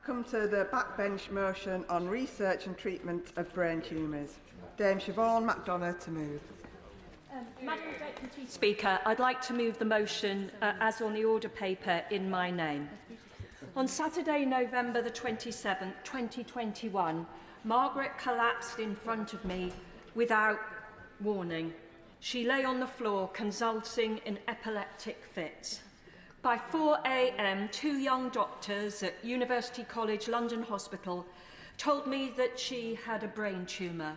Come to the backbench motion on research and treatment of brain tumours. Dame Siobhain McDonagh to move. Madam Deputy Speaker, I'd like to move the motion as on the order paper in my name. On Saturday, November the 27th, 2021, Margaret collapsed in front of me without warning. She lay on the floor convulsing in epileptic fits. By 4 a.m, 2 young doctors at University College London Hospital told me that she had a brain tumour.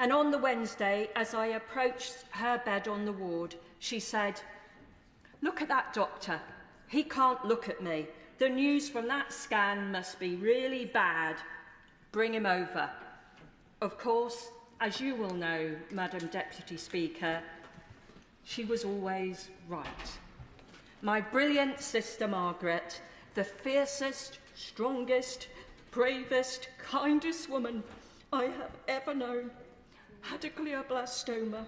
And on the Wednesday, as I approached her bed on the ward, she said, "Look at that doctor. He can't look at me. The news from that scan must be really bad. Bring him over." Of course, as you will know, Madam Deputy Speaker, she was always right. My brilliant sister Margaret, the fiercest, strongest, bravest, kindest woman I have ever known, had a glioblastoma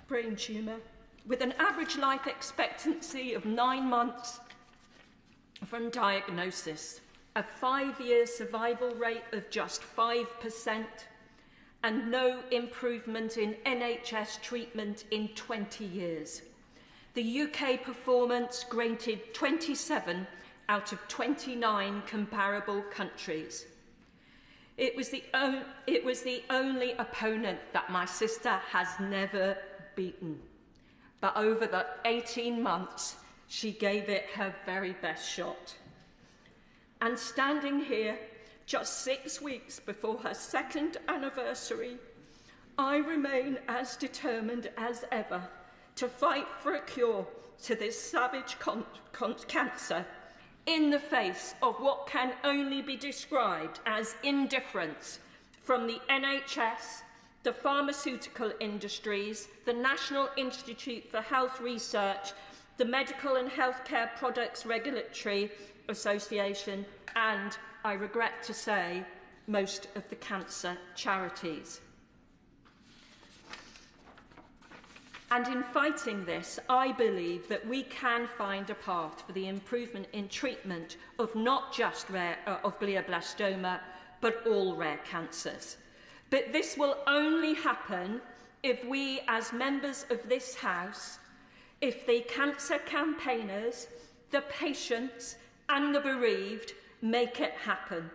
brain tumour with an average life expectancy of 9 months from diagnosis, a 5-year survival rate of just 5%, and no improvement in NHS treatment in 20 years. The UK performance graded 27 out of 29 comparable countries. It was the only opponent that my sister has never beaten. But over the 18 months, she gave it her very best shot. And standing here, just 6 weeks before her 2nd anniversary, I remain as determined as ever to fight for a cure to this savage cancer in the face of what can only be described as indifference from the NHS, the pharmaceutical industries, the National Institute for Health Research, the Medical and Healthcare Products Regulatory Association, and, I regret to say, most of the cancer charities. And in fighting this, I believe that we can find a path for the improvement in treatment of not just glioblastoma, but all rare cancers. But this will only happen if we, as members of this House, if the cancer campaigners, the patients and the bereaved make it happen.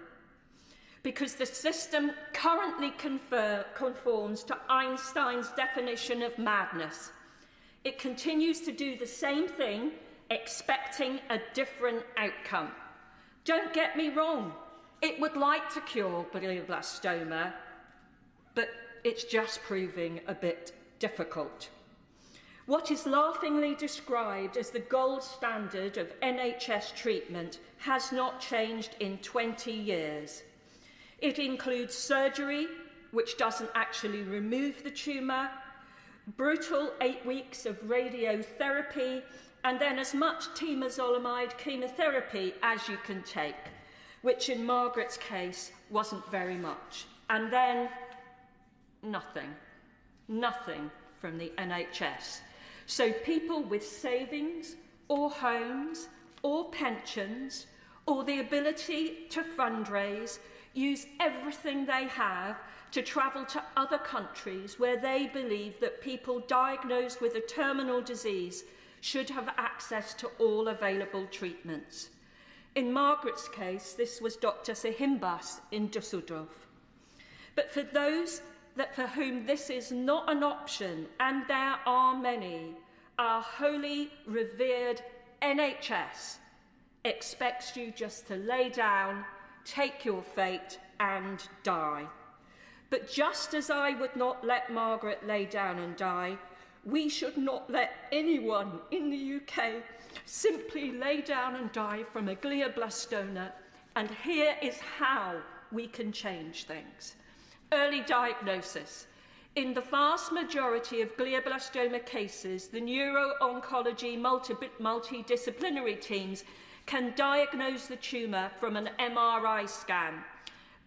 Because the system currently conforms to Einstein's definition of madness. It continues to do the same thing, expecting a different outcome. Don't get me wrong, it would like to cure glioblastoma, but it's just proving a bit difficult. What is laughingly described as the gold standard of NHS treatment has not changed in 20 years. It includes surgery, which doesn't actually remove the tumour, brutal 8 weeks of radiotherapy, and then as much temozolomide chemotherapy as you can take, which in Margaret's case wasn't very much. And then nothing from the NHS. So people with savings or homes or pensions or the ability to fundraise use everything they have to travel to other countries where they believe that people diagnosed with a terminal disease should have access to all available treatments. In Margaret's case, this was Dr. Sihimbas in Dusseldorf. But for those for whom this is not an option, and there are many, our holy, revered NHS expects you just to lay down, take your fate and die. But just as I would not let Margaret lay down and die, we should not let anyone in the UK simply lay down and die from a glioblastoma. And here is how we can change things. Early diagnosis. In the vast majority of glioblastoma cases, the neuro-oncology multidisciplinary teams can diagnose the tumour from an MRI scan.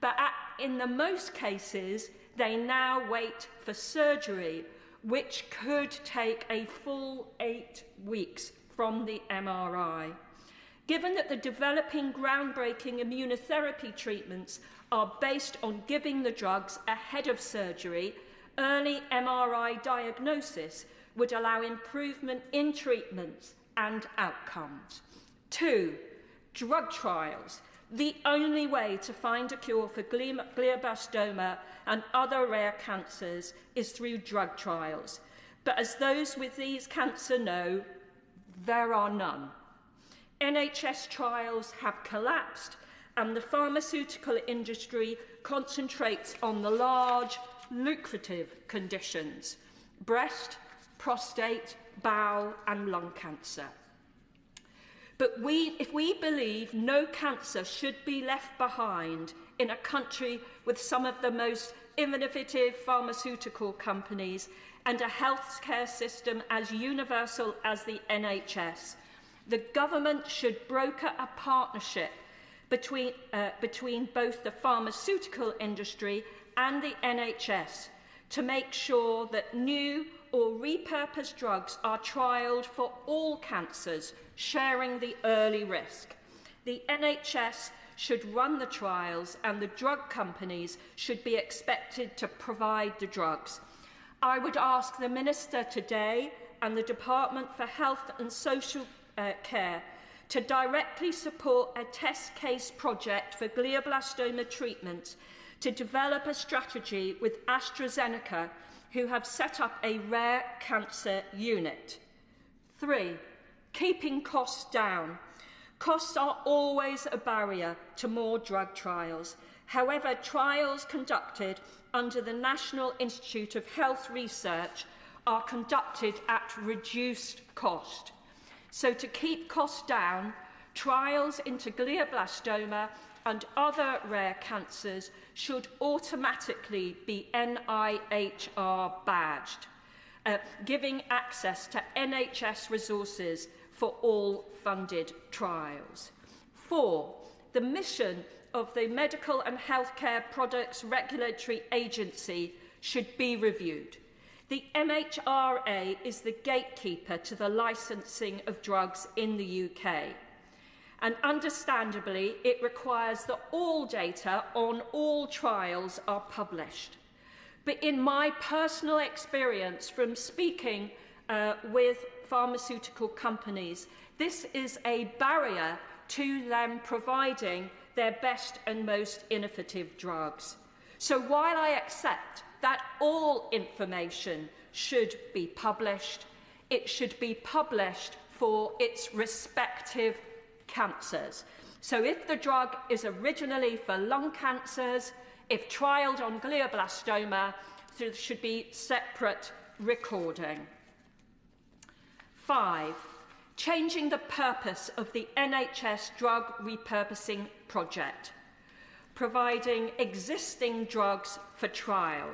But in the most cases, they now wait for surgery, which could take a full 8 weeks from the MRI. Given that the developing groundbreaking immunotherapy treatments are based on giving the drugs ahead of surgery, early MRI diagnosis would allow improvement in treatments and outcomes. 2. Drug trials. The only way to find a cure for glioblastoma and other rare cancers is through drug trials. But as those with these cancers know, there are none. NHS trials have collapsed, and the pharmaceutical industry concentrates on the large, lucrative conditions: breast, prostate, bowel and lung cancer. But if we believe no cancer should be left behind in a country with some of the most innovative pharmaceutical companies and a healthcare system as universal as the NHS, the government should broker a partnership between both the pharmaceutical industry and the NHS to make sure that new or repurposed drugs are trialled for all cancers, sharing the early risk. The NHS should run the trials and the drug companies should be expected to provide the drugs. I would ask the Minister today and the Department for Health and Social Care to directly support a test case project for glioblastoma treatment, to develop a strategy with AstraZeneca, who have set up a rare cancer unit. 3. Keeping costs down. Costs are always a barrier to more drug trials. However, trials conducted under the National Institute of Health Research are conducted at reduced cost. So to keep costs down, trials into glioblastoma and other rare cancers should automatically be NIHR badged, giving access to NHS resources for all funded trials. 4. The mission of the Medical and Healthcare Products Regulatory Agency should be reviewed. The MHRA is the gatekeeper to the licensing of drugs in the UK. And understandably, it requires that all data on all trials are published. But in my personal experience from speaking with pharmaceutical companies, this is a barrier to them providing their best and most innovative drugs. So while I accept that all information should be published, it should be published for its respective cancers. So if the drug is originally for lung cancers, if trialled on glioblastoma, there should be separate recording. 5. Changing the purpose of the NHS drug repurposing project, providing existing drugs for trial.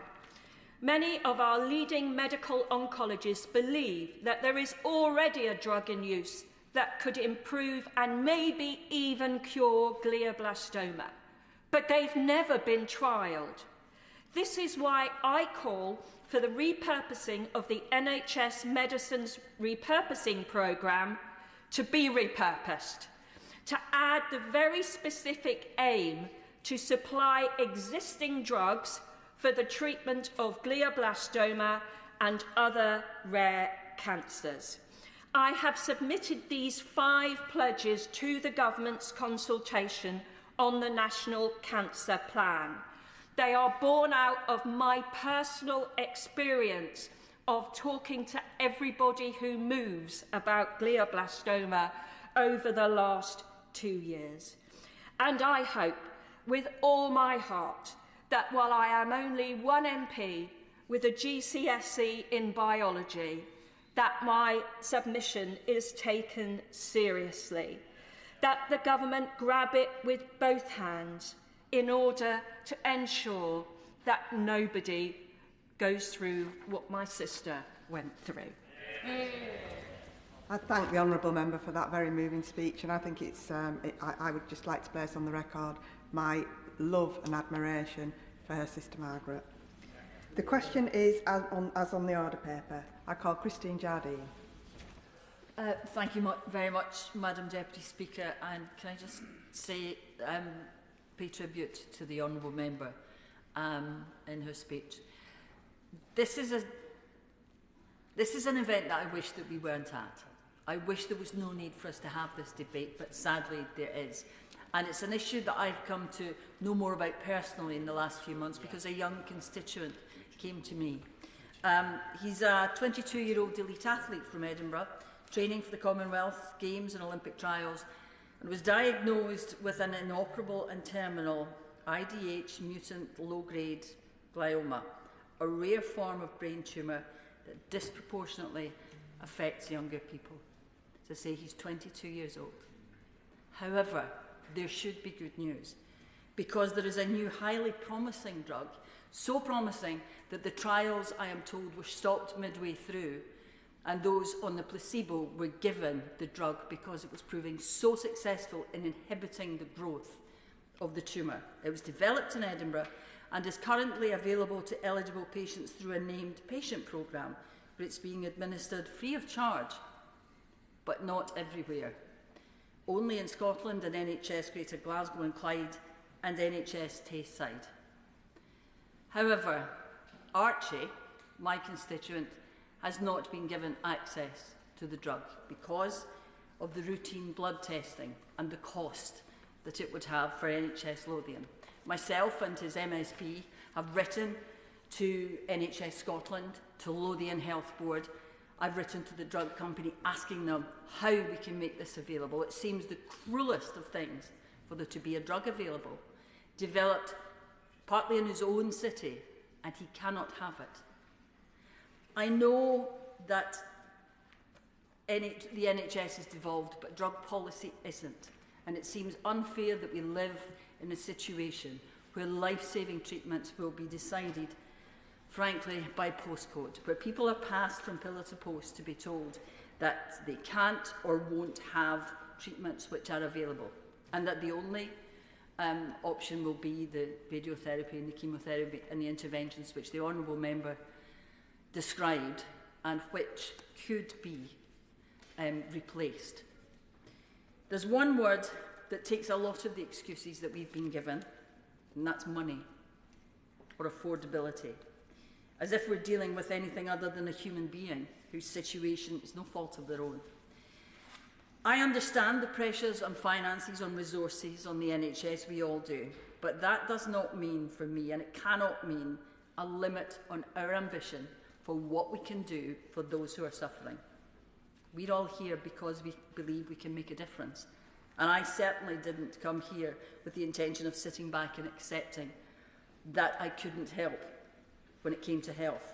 Many of our leading medical oncologists believe that there is already a drug in use that could improve and maybe even cure glioblastoma, but they've never been trialled. This is why I call for the repurposing of the NHS Medicines Repurposing Programme to be repurposed, to add the very specific aim to supply existing drugs for the treatment of glioblastoma and other rare cancers. I have submitted these 5 pledges to the government's consultation on the National Cancer Plan. They are born out of my personal experience of talking to everybody who moves about glioblastoma over the last 2 years. And I hope with all my heart that while I am only one MP with a GCSE in biology, that my submission is taken seriously, that the government grab it with both hands in order to ensure that nobody goes through what my sister went through. I thank the Honourable Member for that very moving speech, and I think it's, I would just like to place on the record my love and admiration for her sister Margaret. The question is as on the order paper. I call Christine Jardine. Thank you very much, Madam Deputy Speaker, and can I just say, pay tribute to the Honourable Member in her speech. This is an event that I wish that we weren't at. I wish there was no need for us to have this debate, but sadly there is. And it's an issue that I've come to know more about personally in the last few months because a young constituent came to me. He's a 22-year-old elite athlete from Edinburgh, training for the Commonwealth Games and Olympic trials, and was diagnosed with an inoperable and terminal IDH mutant low-grade glioma, a rare form of brain tumour that disproportionately affects younger people. To say he's 22 years old. However, there should be good news, because there is a new highly promising drug, so promising that the trials, I am told, were stopped midway through, and those on the placebo were given the drug because it was proving so successful in inhibiting the growth of the tumour. It was developed in Edinburgh and is currently available to eligible patients through a named patient programme, where it's being administered free of charge, but not everywhere. Only in Scotland and NHS Greater Glasgow and Clyde and NHS Tayside. However, Archie, my constituent, has not been given access to the drug because of the routine blood testing and the cost that it would have for NHS Lothian. Myself and his MSP have written to NHS Scotland, to Lothian Health Board. I've written to the drug company asking them how we can make this available. It seems the cruelest of things for there to be a drug available, developed partly in his own city, and he cannot have it. I know that the NHS is devolved, but drug policy isn't. And it seems unfair that we live in a situation where life-saving treatments will be decided, frankly, by postcode, where people are passed from pillar to post to be told that they can't or won't have treatments which are available, and that the only option will be the radiotherapy and the chemotherapy and the interventions which the Honourable Member described and which could be replaced. There's one word that takes a lot of the excuses that we've been given, and that's money or affordability, as if we're dealing with anything other than a human being whose situation is no fault of their own. I understand the pressures on finances, on resources, on the NHS, we all do, but that does not mean for me, and it cannot mean a limit on our ambition for what we can do for those who are suffering. We're all here because we believe we can make a difference. And I certainly didn't come here with the intention of sitting back and accepting that I couldn't help when it came to health.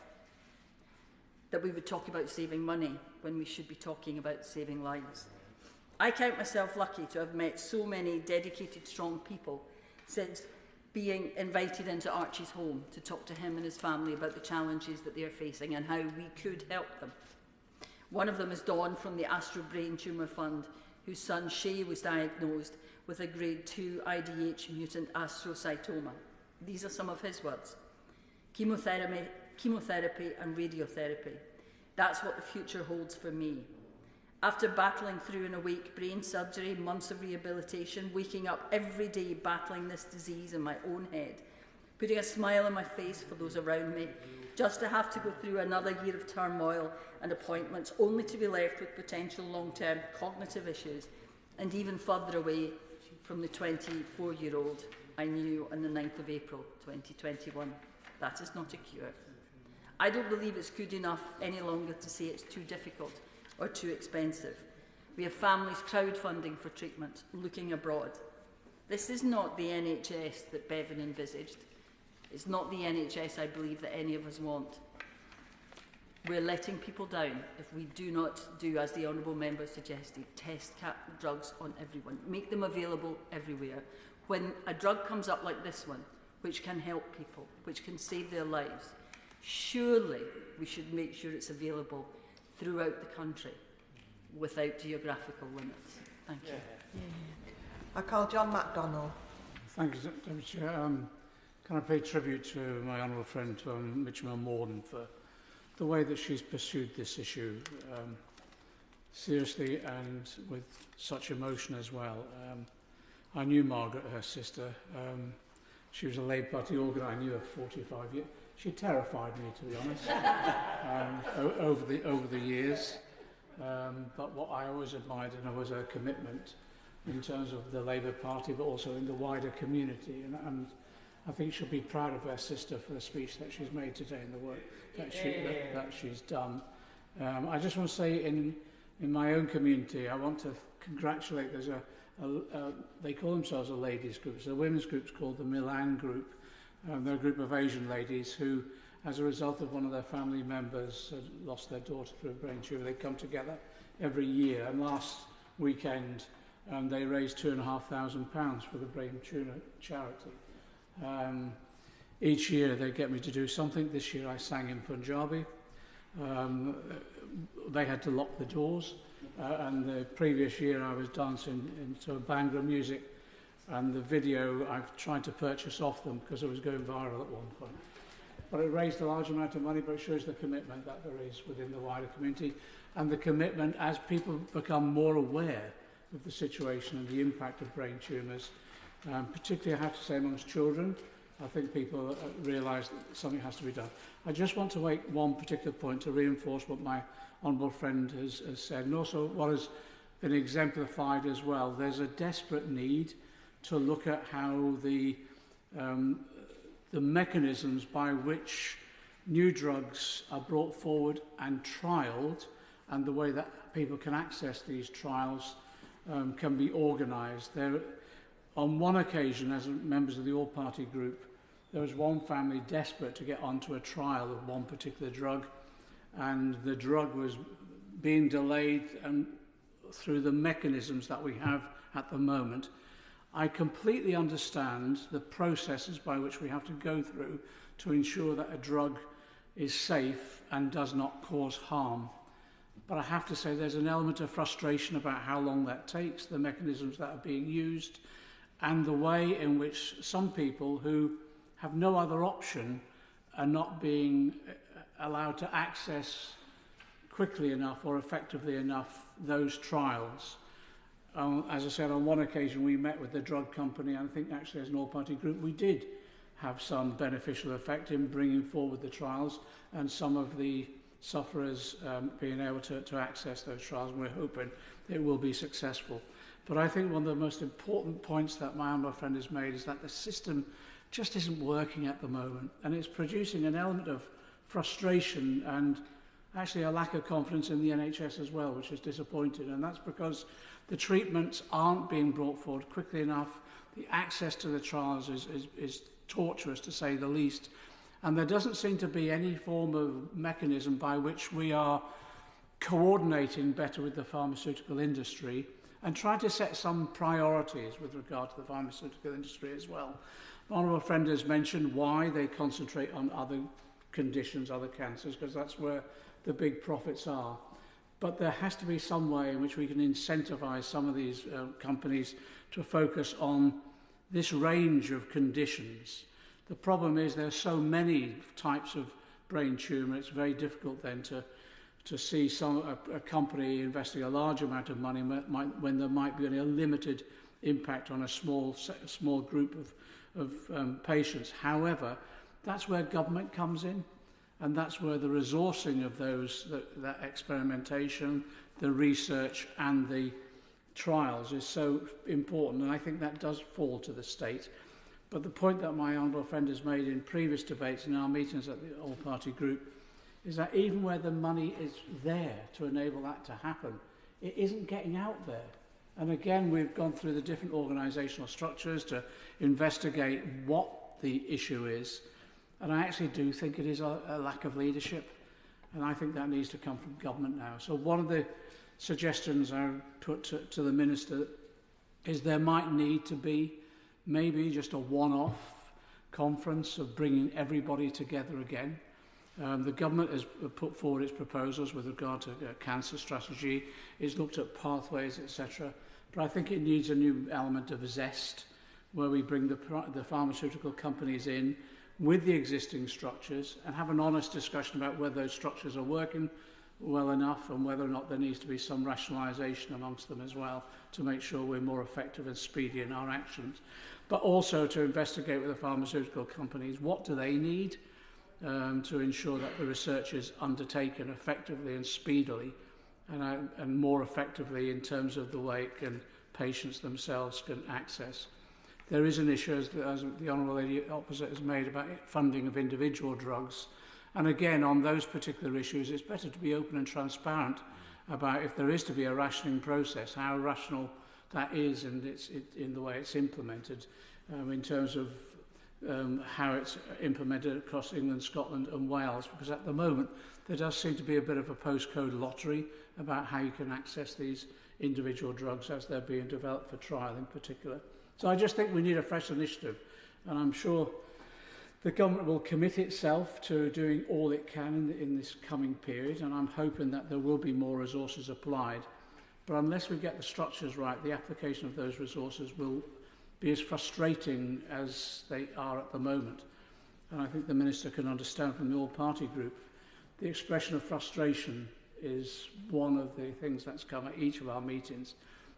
That we would talk about saving money when we should be talking about saving lives. I count myself lucky to have met so many dedicated, strong people since being invited into Archie's home to talk to him and his family about the challenges that they are facing and how we could help them. One of them is Dawn from the Astro Brain Tumour Fund, whose son Shay was diagnosed with a grade 2 IDH mutant astrocytoma. These are some of his words. Chemotherapy and radiotherapy. That's what the future holds for me. After battling through an awake brain surgery, months of rehabilitation, waking up every day battling this disease in my own head, putting a smile on my face for those around me, just to have to go through another year of turmoil and appointments, only to be left with potential long-term cognitive issues, and even further away from the 24-year-old I knew on the 9th of April 2021. That is not a cure. I don't believe it's good enough any longer to say it's too difficult or too expensive. We have families crowdfunding for treatment, looking abroad. This is not the NHS that Bevan envisaged. It's not the NHS I believe that any of us want. We're letting people down if we do not do, as the Honourable Member suggested, test drugs on everyone, make them available everywhere. When a drug comes up like this one, which can help people, which can save their lives, surely we should make sure it's available throughout the country without geographical limits. Thank you. I call John McDonnell. Thank you, Deputy Chair. Can I pay tribute to my honourable friend Mitcham and Morden for the way that she's pursued this issue seriously and with such emotion as well. I knew Margaret, her sister. She was a Labour Party organiser. I knew her for 45 years. She terrified me, to be honest, over the years. But what I always admired in her was her commitment in terms of the Labour Party, but also in the wider community. And I think she'll be proud of her sister for the speech that she's made today and the work that she's done. I just want to say in my own community, I want to congratulate, there's they call themselves a ladies group. So the women's group's called the Milan Group. They're a group of Asian ladies who, as a result of one of their family members had lost their daughter through a brain tumour, they come together every year. And last weekend, they raised £2,500 for the brain tumour charity. Each year they get me to do something. This year I sang in Punjabi. They had to lock the doors. And the previous year I was dancing into Bhangra music, and the video I've tried to purchase off them because it was going viral at one point. But it raised a large amount of money, but it shows the commitment that there is within the wider community, and the commitment as people become more aware of the situation and the impact of brain tumours, particularly I have to say amongst children. I think people realise that something has to be done. I just want to make one particular point to reinforce what my honourable friend has said, and also what has been exemplified as well. There's a desperate need to look at how the mechanisms by which new drugs are brought forward and trialled, and the way that people can access these trials can be organised. On one occasion, as members of the all-party group, there was one family desperate to get onto a trial of one particular drug, and the drug was being delayed through the mechanisms that we have at the moment. I completely understand the processes by which we have to go through to ensure that a drug is safe and does not cause harm. But I have to say there's an element of frustration about how long that takes, the mechanisms that are being used, and the way in which some people who have no other option are not being allowed to access quickly enough or effectively enough those trials. As I said, on one occasion we met with the drug company, and I think actually as an all-party group we did have some beneficial effect in bringing forward the trials and some of the sufferers being able to access those trials, and we're hoping it will be successful. But I think one of the most important points that my honourable friend has made is that the system just isn't working at the moment, and it's producing an element of frustration and actually a lack of confidence in the NHS as well, which is disappointing. And that's because the treatments aren't being brought forward quickly enough. The access to the trials is torturous, to say the least. And there doesn't seem to be any form of mechanism by which we are coordinating better with the pharmaceutical industry and trying to set some priorities with regard to the pharmaceutical industry as well. My honourable friend has mentioned why they concentrate on other conditions, other cancers, because that's where the big profits are. But there has to be some way in which we can incentivise some of these companies to focus on this range of conditions. The problem is there are so many types of brain tumour, it's very difficult then to see a company investing a large amount of money when there might be only a limited impact on a small group of patients. However, that's where government comes in, and that's where the resourcing of that experimentation, the research and the trials is so important, and I think that does fall to the state. But the point that my honourable friend has made in previous debates in our meetings at the all-party group is that even where the money is there to enable that to happen, it isn't getting out there. And again, we've gone through the different organisational structures to investigate what the issue is. And I actually do think it is a lack of leadership. And I think that needs to come from government now. So one of the suggestions I put to the Minister is there might need to be maybe just a one-off conference of bringing everybody together again. The government has put forward its proposals with regard to cancer strategy. It's looked at pathways, etc. But I think it needs a new element of zest, where we bring the pharmaceutical companies in with the existing structures and have an honest discussion about whether those structures are working well enough, and whether or not there needs to be some rationalisation amongst them as well to make sure we're more effective and speedy in our actions. But also to investigate with the pharmaceutical companies, what do they need to ensure that the research is undertaken effectively and speedily and more effectively in terms of the way patients themselves can access. There is an issue, as the Honourable Lady opposite has made, about funding of individual drugs. And again, on those particular issues, it's better to be open and transparent about, if there is to be a rationing process, how rational that is and in the way it's implemented, in terms of how it's implemented across England, Scotland and Wales, because at the moment there does seem to be a bit of a postcode lottery about how you can access these individual drugs as they're being developed for trial in particular. So I just think we need a fresh initiative, and I'm sure the government will commit itself to doing all it can in this coming period, and I'm hoping that there will be more resources applied. But unless we get the structures right, the application of those resources will be as frustrating as they are at the moment. And I think the Minister can understand from the all-party group, the expression of frustration is one of the things that's come at each of our meetings.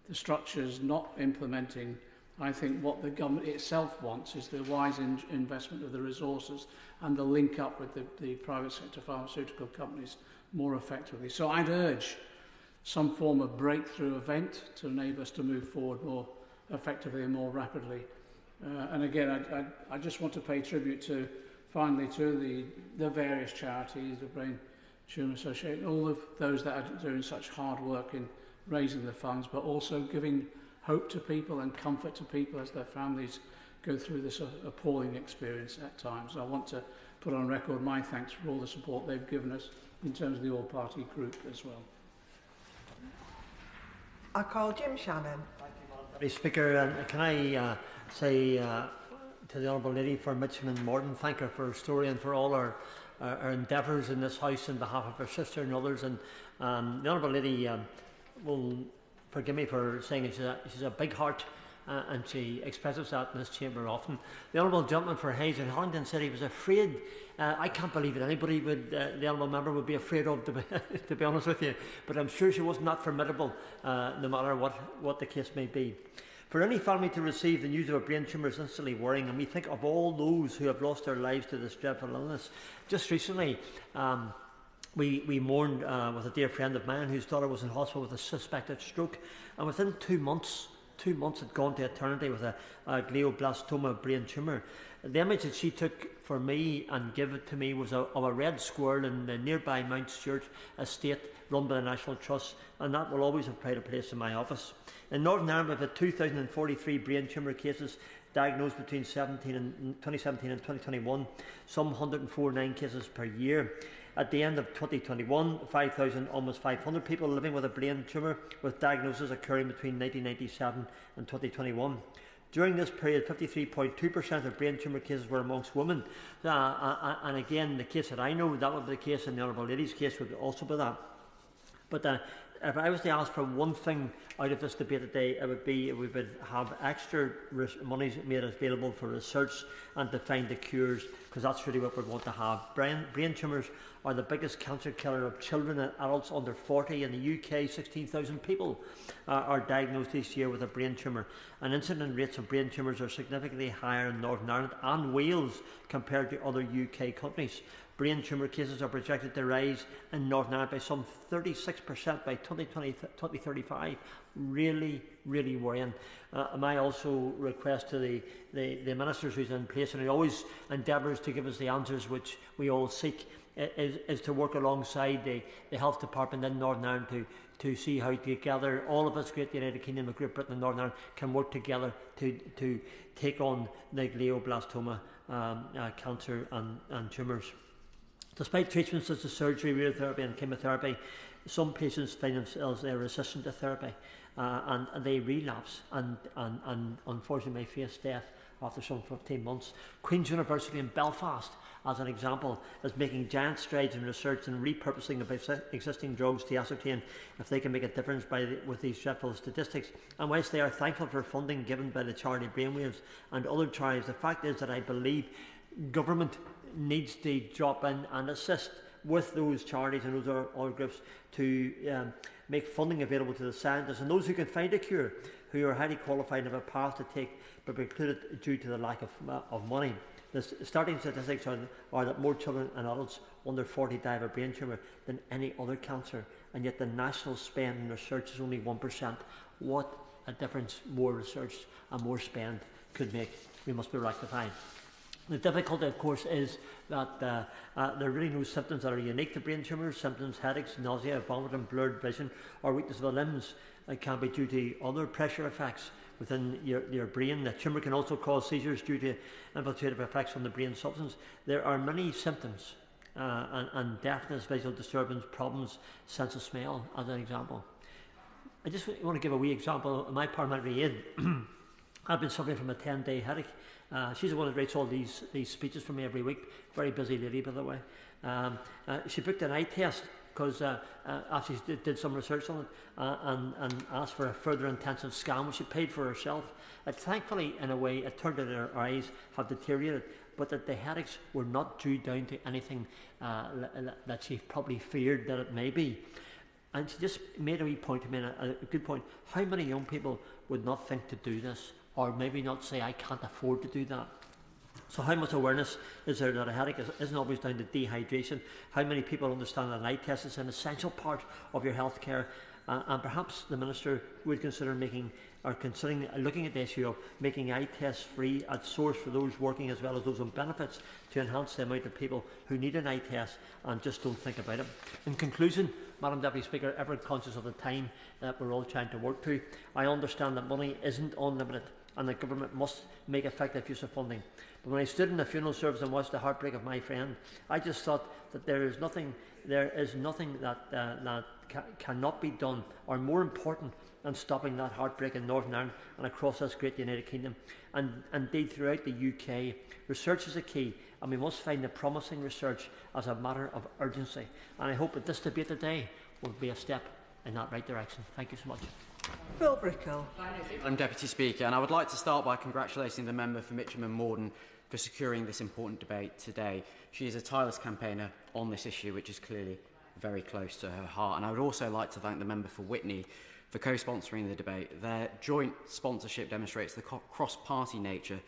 The structures not implementing, I think what the government itself wants is the wise investment of the resources and the link up with the private sector pharmaceutical companies more effectively. So I'd urge some form of breakthrough event to enable us to move forward more effectively and more rapidly. And again, I just want to pay tribute finally to the various charities, the Brain Tumour Association, all of those that are doing such hard work in raising the funds, but also giving hope to people and comfort to people as their families go through this appalling experience at times. I want to put on record my thanks for all the support they've given us in terms of the all-party group as well. I call Jim Shannon. Deputy Speaker, can I say to the Honourable Lady for Mitcham and Morden, thank her for her story and for all our endeavours in this House on behalf of her sister and others. And the Honourable Lady will forgive me for saying she's a big heart, and she expresses that in this chamber often. The Honourable Gentleman for Hayes in Harlington said he was afraid. I can't believe that anybody would, the Honourable Member would be afraid of, to be honest with you. But I'm sure she wasn't that formidable, no matter what the case may be. For any family to receive the news of a brain tumour is instantly worrying, and we think of all those who have lost their lives to this dreadful illness. Just recently, we mourned with a dear friend of mine whose daughter was in hospital with a suspected stroke, and within 2 months had gone to eternity with a glioblastoma brain tumour. The image that she took for me and gave it to me was of a red squirrel in the nearby Mount Stewart estate run by the National Trust, and that will always have played a place in my office. In Northern Ireland, we've had 2,043 brain tumour cases diagnosed between 2017 and 2021, some 149 cases per year. At the end of 2021, almost 500 people living with a brain tumour with diagnosis occurring between 1997 and 2021. During this period, 53.2% of brain tumour cases were amongst women. And again, the case that I know, that would be the case, and the Honourable Lady's case would also be that. But if I was to ask for one thing out of this debate today, it would be we would have extra monies made available for research and to find the cures, because that's really what we want to have. Brain tumours are the biggest cancer killer of children and adults under 40. In the UK, 16,000 people are diagnosed each year with a brain tumour, and incident rates of brain tumours are significantly higher in Northern Ireland and Wales compared to other UK countries. Brain tumour cases are projected to rise in Northern Ireland by some 36% by 2035. Really, really worrying. I also request to the ministers who's in place, and he always endeavours to give us the answers which we all seek, is to work alongside the Health Department in Northern Ireland to see how together all of us, Great United Kingdom, Great Britain and Northern Ireland, can work together to take on the glioblastoma cancer and tumours. Despite treatments such as surgery, radiotherapy and chemotherapy, some patients find themselves resistant to therapy and they relapse and unfortunately may face death after some 15 months. Queen's University in Belfast, as an example, is making giant strides in research and repurposing of existing drugs to ascertain if they can make a difference with these dreadful statistics. And whilst they are thankful for funding given by the charity Brainwaves and other charities, the fact is that I believe government needs to drop in and assist with those charities and those other groups to make funding available to the scientists and those who can find a cure, who are highly qualified and have a path to take, but precluded due to the lack of money. The starting statistics are that more children and adults under 40 die of a brain tumour than any other cancer, and yet the national spend in research is only 1%. What a difference more research and more spend could make. We must be rectifying. The difficulty, of course, is that there are really no symptoms that are unique to brain tumours. Symptoms, headaches, nausea, vomiting, blurred vision, or weakness of the limbs can be due to other pressure effects within your brain. The tumour can also cause seizures due to infiltrative effects on the brain substance. There are many symptoms, and deafness, visual disturbance, problems, sense of smell, as an example. I just want to give a wee example. My parliamentary aide, I've been suffering from a 10-day headache. She's the one that writes all these speeches for me every week. Very busy lady, by the way. She booked an eye test because after she did some research on it and asked for a further intensive scan, which she paid for herself. Thankfully, in a way, it turned out her eyes have deteriorated, but that the headaches were not due down to anything that she probably feared that it may be. And she just made a wee point to me, a good point. How many young people would not think to do this, or maybe not say, I can't afford to do that? So how much awareness is there that a headache isn't always down to dehydration? How many people understand that an eye test is an essential part of your health care? And perhaps the Minister would consider looking at the issue of making eye tests free at source for those working as well as those on benefits, to enhance the amount of people who need an eye test and just don't think about it. In conclusion, Madam Deputy Speaker, ever conscious of the time that we're all trying to work to, I understand that money isn't unlimited and the government must make effective use of funding. But when I stood in the funeral service and watched the heartbreak of my friend, I just thought that there is nothing that cannot be done or more important than stopping that heartbreak in Northern Ireland and across this great United Kingdom. And indeed throughout the UK, research is a key, and we must find the promising research as a matter of urgency. And I hope that this debate today will be a step in that right direction. Thank you so much. Phil Brickell. I'm Deputy Speaker, and I would like to start by congratulating the member for Mitcham and Morden for securing this important debate today. She is a tireless campaigner on this issue, which is clearly very close to her heart. And I would also like to thank the member for Witney for co-sponsoring the debate. Their joint sponsorship demonstrates the cross-party nature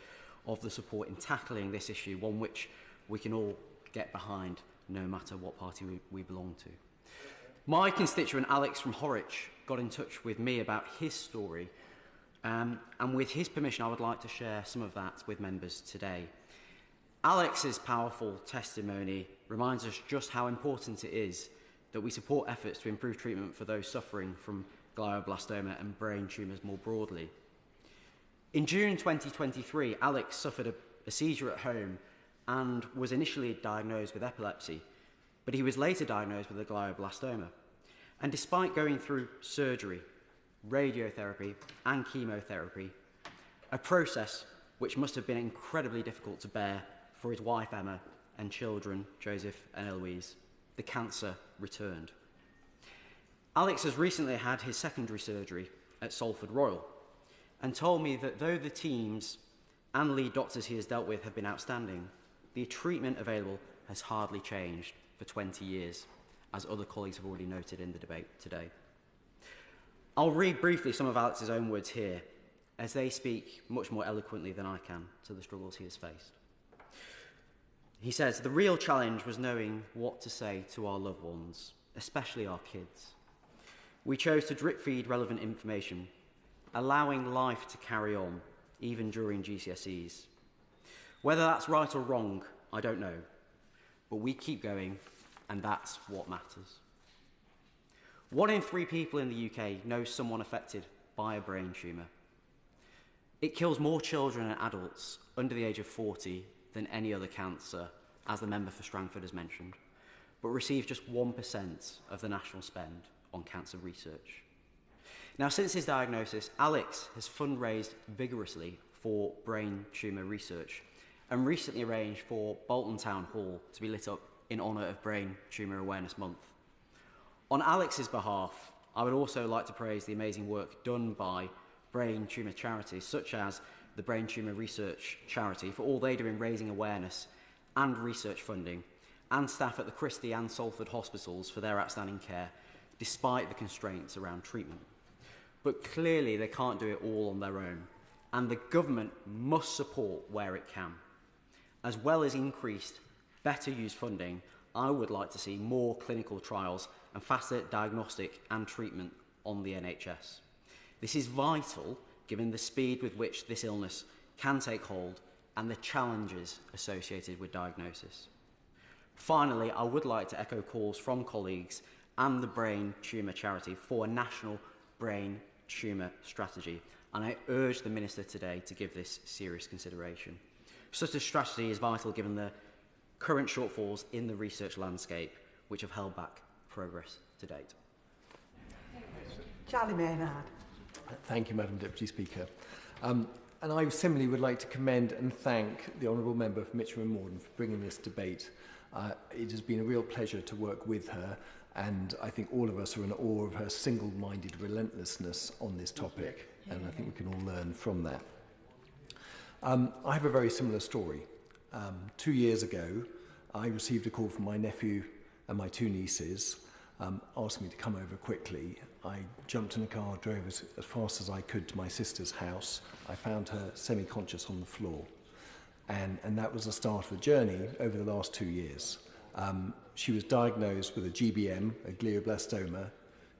of the support in tackling this issue, one which we can all get behind, no matter what party we belong to. My constituent Alex from Horwich got in touch with me about his story, and with his permission I would like to share some of that with members today. Alex's powerful testimony reminds us just how important it is that we support efforts to improve treatment for those suffering from glioblastoma and brain tumours more broadly. In June 2023, Alex suffered a seizure at home and was initially diagnosed with epilepsy, but he was later diagnosed with a glioblastoma. And despite going through surgery, radiotherapy and chemotherapy, a process which must have been incredibly difficult to bear for his wife Emma and children Joseph and Eloise, the cancer returned. Alex has recently had his secondary surgery at Salford Royal and told me that though the teams and lead doctors he has dealt with have been outstanding, the treatment available has hardly changed for 20 years, as other colleagues have already noted in the debate today. I'll read briefly some of Alex's own words here, as they speak much more eloquently than I can to the struggles he has faced. He says, "The real challenge was knowing what to say to our loved ones, especially our kids. We chose to drip feed relevant information, allowing life to carry on, even during GCSEs. Whether that's right or wrong, I don't know, but we keep going, and that's what matters." 1 in 3 people in the UK knows someone affected by a brain tumour. It kills more children and adults under the age of 40 than any other cancer, as the member for Strangford has mentioned, but receives just 1% of the national spend on cancer research. Now, since his diagnosis, Alex has fundraised vigorously for brain tumour research and recently arranged for Bolton Town Hall to be lit up in honour of Brain Tumour Awareness Month. On Alex's behalf, I would also like to praise the amazing work done by brain tumour charities, such as the Brain Tumour Research Charity, for all they do in raising awareness and research funding, and staff at the Christie and Salford hospitals for their outstanding care, despite the constraints around treatment. But clearly they can't do it all on their own, and the government must support where it can. As well as increased, better used funding, I would like to see more clinical trials and faster diagnostic and treatment on the NHS. This is vital given the speed with which this illness can take hold and the challenges associated with diagnosis. Finally, I would like to echo calls from colleagues and the Brain Tumour Charity for a national brain tumour strategy, and I urge the Minister today to give this serious consideration. Such a strategy is vital given the current shortfalls in the research landscape which have held back progress to date. Charlie Maynard. Thank you, Madam Deputy Speaker. And I similarly would like to commend and thank the Honourable Member for Mitcham and Morden for bringing this debate. It has been a real pleasure to work with her, and I think all of us are in awe of her single-minded relentlessness on this topic, and I think we can all learn from that. I have a very similar story. 2 years ago, I received a call from my nephew and my two nieces, asked me to come over quickly. I jumped in a car, drove as fast as I could to my sister's house. I found her semi-conscious on the floor. And that was the start of a journey over the last 2 years. She was diagnosed with a GBM, a glioblastoma.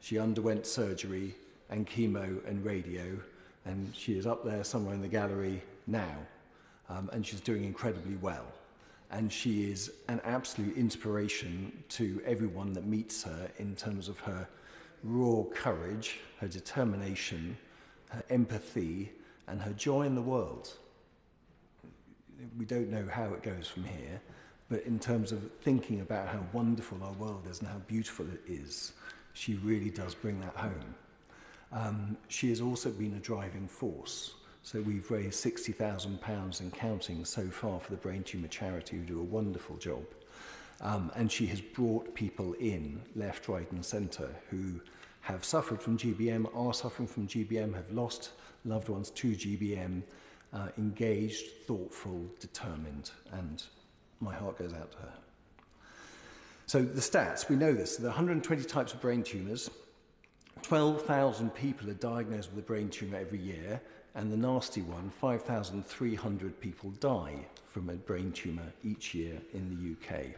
She underwent surgery and chemo and radio, and she is up there somewhere in the gallery now, and she's doing incredibly well. And she is an absolute inspiration to everyone that meets her in terms of her raw courage, her determination, her empathy, and her joy in the world. We don't know how it goes from here, but in terms of thinking about how wonderful our world is and how beautiful it is, she really does bring that home. She has also been a driving force. So we've raised £60,000 and counting so far for the Brain Tumour Charity, who do a wonderful job. And she has brought people in, left, right and centre, who have suffered from GBM, are suffering from GBM, have lost loved ones to GBM, engaged, thoughtful, determined, and my heart goes out to her. So the stats, we know this. There are 120 types of brain tumours. 12,000 people are diagnosed with a brain tumour every year, and the nasty one, 5,300 people die from a brain tumour each year in the UK.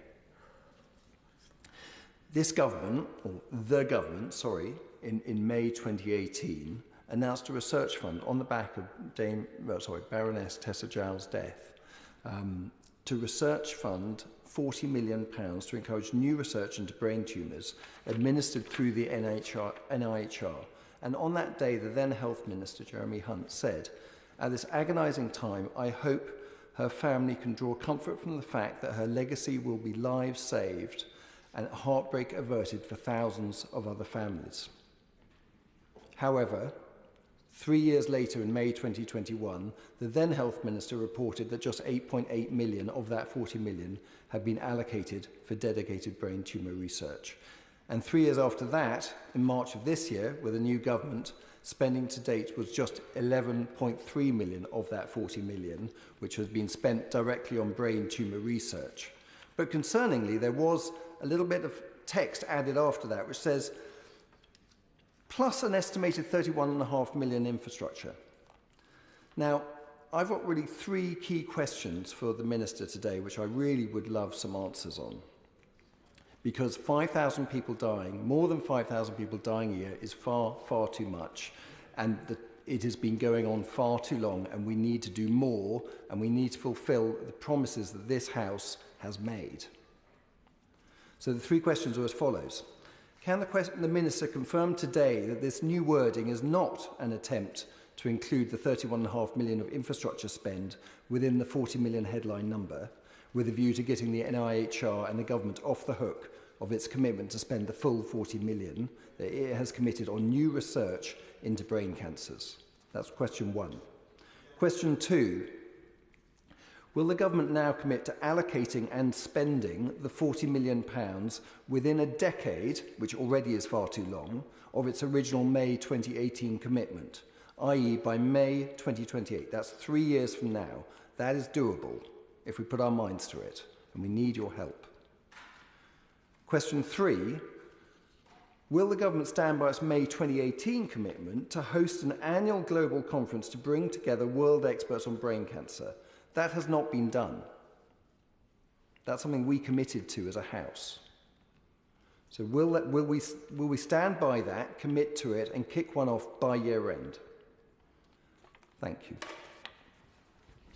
This government, or the government, in May 2018, announced a research fund on the back of Baroness Tessa Giles' death to research fund £40 million to encourage new research into brain tumours administered through the NIHR. And on that day, the then Health Minister, Jeremy Hunt, said, "At this agonising time, I hope her family can draw comfort from the fact that her legacy will be lives saved and heartbreak averted for thousands of other families." However, 3 years later, in May 2021, the then Health Minister reported that just 8.8 million of that 40 million had been allocated for dedicated brain tumour research. And 3 years after that, in March of this year, with a new government, spending to date was just 11.3 million of that 40 million, which has been spent directly on brain tumour research. But concerningly, there was a little bit of text added after that, which says, plus an estimated 31.5 million infrastructure. Now, I've got really three key questions for the Minister today, which I really would love some answers on. Because 5,000 people dying, more than 5,000 people dying a year is far, far too much. And it has been going on far too long, and we need to do more, and we need to fulfil the promises that this House has made. So the three questions are as follows. Can the Minister confirm today that this new wording is not an attempt to include the 31.5 million of infrastructure spend within the 40 million headline number, with a view to getting the NIHR and the government off the hook of its commitment to spend the full 40 million that it has committed on new research into brain cancers? That's question one. Question two. Will the government now commit to allocating and spending the £40 million within a decade, which already is far too long, of its original May 2018 commitment, i.e. by May 2028? That's 3 years from now. That is doable if we put our minds to it, and we need your help. Question 3. Will the government stand by its May 2018 commitment to host an annual global conference to bring together world experts on brain cancer? That has not been done. That's something we committed to as a house. So will we stand by that, commit to it, and kick one off by year end? Thank you.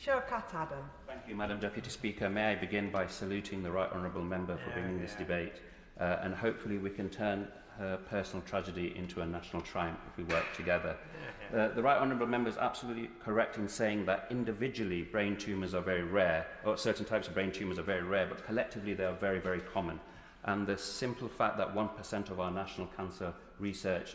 Shockat, Adam. Thank you, Madam Deputy Speaker. May I begin by saluting the Right Honourable Member for bringing this debate, and hopefully we can turn her personal tragedy into a national triumph if we work together. The Right Honourable Member is absolutely correct in saying that individually brain tumours are very rare, or certain types of brain tumours are very rare, but collectively they are very, very common. And the simple fact that 1% of our national cancer research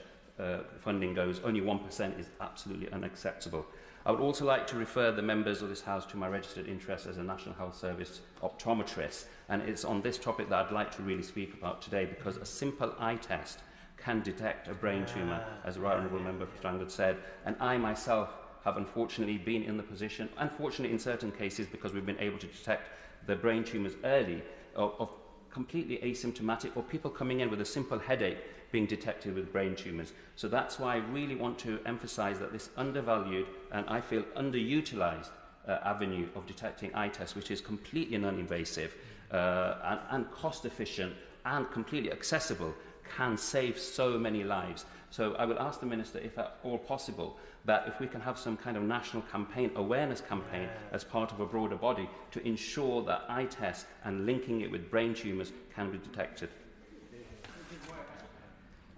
funding goes, only 1%, is absolutely unacceptable. I would also like to refer the members of this House to my registered interest as a National Health Service optometrist, and it's on this topic that I'd like to really speak about today, because a simple eye test can detect a brain tumour, as the Right Honourable Member for Strangford said, and I myself have unfortunately been in the position, unfortunately in certain cases because we've been able to detect the brain tumours early, of completely asymptomatic, or people coming in with a simple headache being detected with brain tumours. So that's why I really want to emphasise that this undervalued and I feel underutilised avenue of detecting eye tests, which is completely non-invasive and cost efficient and completely accessible, can save so many lives. So I would ask the Minister, if at all possible, that if we can have some kind of national campaign, awareness campaign, as part of a broader body to ensure that eye tests and linking it with brain tumours can be detected.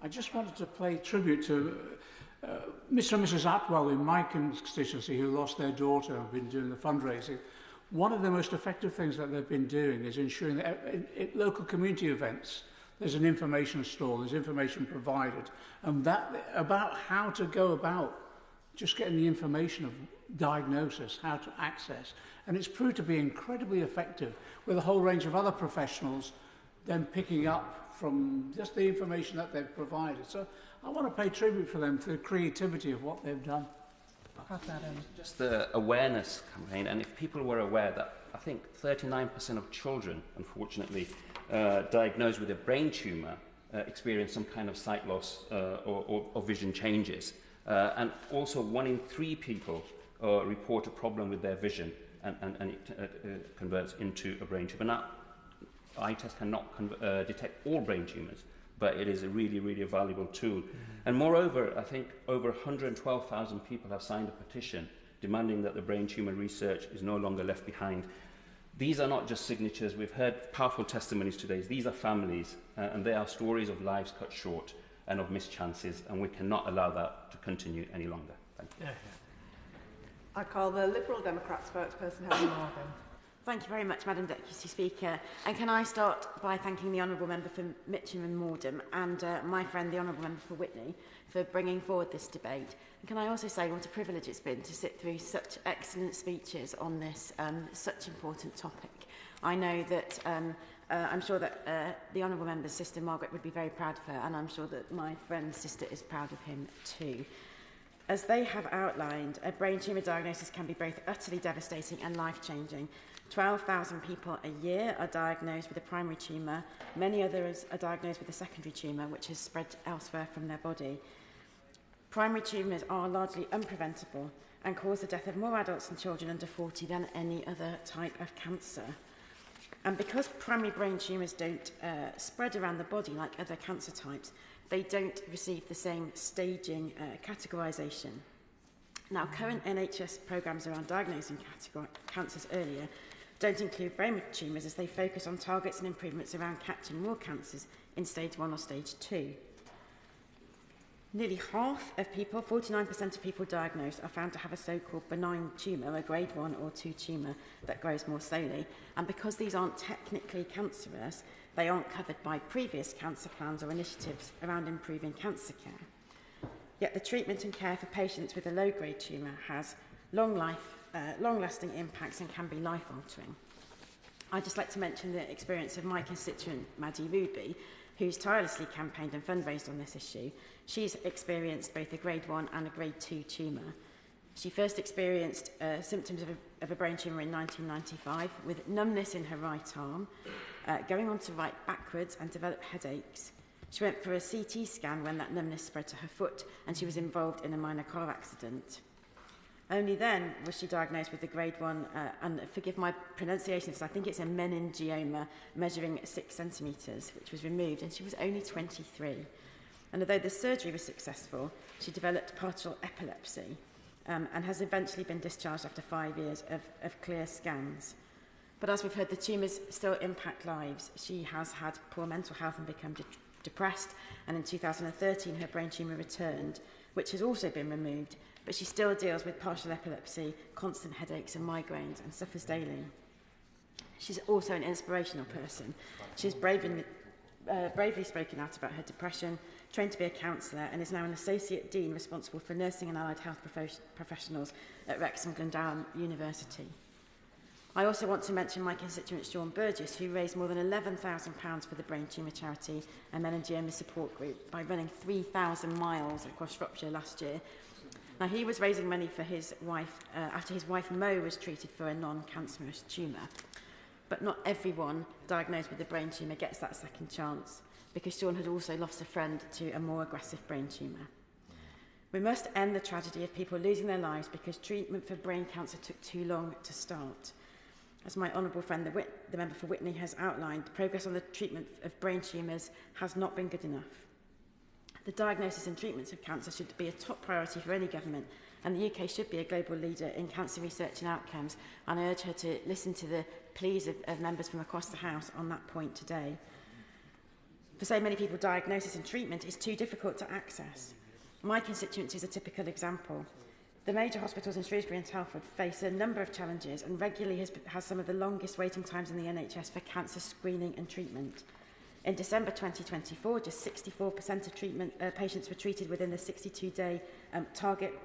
I just wanted to pay tribute to Mr. and Mrs. Atwell in my constituency, who lost their daughter and have been doing the fundraising. One of the most effective things that they've been doing is ensuring that at local community events, there's an information stall, there's information provided, and that about how to go about just getting the information of diagnosis, how to access. And it's proved to be incredibly effective, with a whole range of other professionals then picking up from just the information that they've provided. So I want to pay tribute for them for the creativity of what they've done. Just the awareness campaign, and if people were aware that I think 39% of children, unfortunately, diagnosed with a brain tumour experience some kind of sight loss or vision changes. And also 1 in 3 people report a problem with their vision, and it converts into a brain tumour. Now, eye test cannot detect all brain tumours, but it is a really, really valuable tool. And moreover, I think over 112,000 people have signed a petition demanding that the brain tumour research is no longer left behind. These are not just signatures. We've heard powerful testimonies today. These are families, and they are stories of lives cut short and of missed chances, and we cannot allow that to continue any longer. Thank you. I call the Liberal Democrat spokesperson, Helen Morden. Thank you very much, Madam Deputy Speaker. And can I start by thanking the Honourable Member for Mitcham and Morden and my friend, the Honourable Member for Witney, for bringing forward this debate. And can I also say what a privilege it's been to sit through such excellent speeches on this such important topic. I know that I'm sure that the Honourable Member's sister Margaret would be very proud of her, and I'm sure that my friend's sister is proud of him too. As they have outlined, a brain tumour diagnosis can be both utterly devastating and life-changing. 12,000 people a year are diagnosed with a primary tumour. Many others are diagnosed with a secondary tumour, which has spread elsewhere from their body. Primary tumours are largely unpreventable and cause the death of more adults and children under 40 than any other type of cancer. And because primary brain tumours don't spread around the body like other cancer types, they don't receive the same staging categorisation. Now, current NHS programmes around diagnosing cancers earlier don't include brain tumours, as they focus on targets and improvements around catching more cancers in stage 1 or stage 2. Nearly half of people, 49% of people diagnosed, are found to have a so-called benign tumour, a grade 1 or 2 tumour that grows more slowly. And because these aren't technically cancerous, they aren't covered by previous cancer plans or initiatives around improving cancer care. Yet the treatment and care for patients with a low-grade tumour has long-lasting impacts and can be life-altering. I'd just like to mention the experience of my constituent, Maddie Ruby, who's tirelessly campaigned and fundraised on this issue. She's experienced both a grade 1 and a grade 2 tumour. She first experienced symptoms of a brain tumour in 1995 with numbness in her right arm, going on to write backwards and develop headaches. She went for a CT scan when that numbness spread to her foot, and she was involved in a minor car accident. Only then was she diagnosed with the grade 1, and forgive my pronunciation, because I think it's a meningioma measuring 6 centimetres, which was removed, and she was only 23. And although the surgery was successful, she developed partial epilepsy and has eventually been discharged after 5 years of clear scans. But as we've heard, the tumours still impact lives. She has had poor mental health and become depressed, and in 2013 her brain tumour returned, which has also been removed, but she still deals with partial epilepsy, constant headaches and migraines, and suffers daily. She's also an inspirational person. She's bravely spoken out about her depression, trained to be a counsellor, and is now an Associate Dean responsible for nursing and allied health professionals at Wrexham Glendower University. I also want to mention my constituent Sean Burgess, who raised more than £11,000 for the Brain Tumour Charity and Meningioma Support Group by running 3,000 miles across Shropshire last year. Now, he was raising money for his wife after his wife Mo was treated for a non-cancerous tumour. But not everyone diagnosed with a brain tumour gets that second chance, because Sean had also lost a friend to a more aggressive brain tumour. We must end the tragedy of people losing their lives because treatment for brain cancer took too long to start. As my honourable friend, the member for Witney, has outlined, progress on the treatment of brain tumours has not been good enough. The diagnosis and treatments of cancer should be a top priority for any government, and the UK should be a global leader in cancer research and outcomes, and I urge her to listen to the pleas of members from across the House on that point today. For so many people, diagnosis and treatment is too difficult to access. My constituency is a typical example. The major hospitals in Shrewsbury and Telford face a number of challenges and regularly has some of the longest waiting times in the NHS for cancer screening and treatment. In December 2024, just 64% of patients were treated within the 62-day target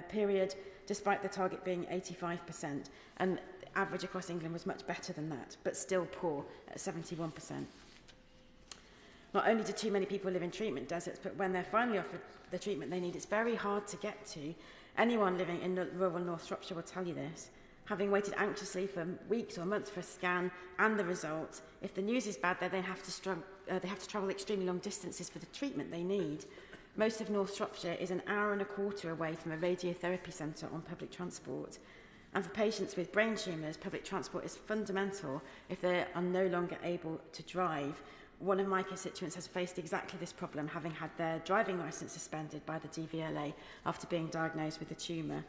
period, despite the target being 85%. And the average across England was much better than that, but still poor at 71%. Not only do too many people live in treatment deserts, but when they're finally offered the treatment they need, it's very hard to get to. Anyone living in rural North Shropshire will tell you this. Having waited anxiously for weeks or months for a scan and the results, if the news is bad, they then have to travel extremely long distances for the treatment they need. Most of North Shropshire is an hour and a quarter away from a radiotherapy centre on public transport. And for patients with brain tumours, public transport is fundamental if they are no longer able to drive. One of my constituents has faced exactly this problem, having had their driving licence suspended by the DVLA after being diagnosed with a tumour.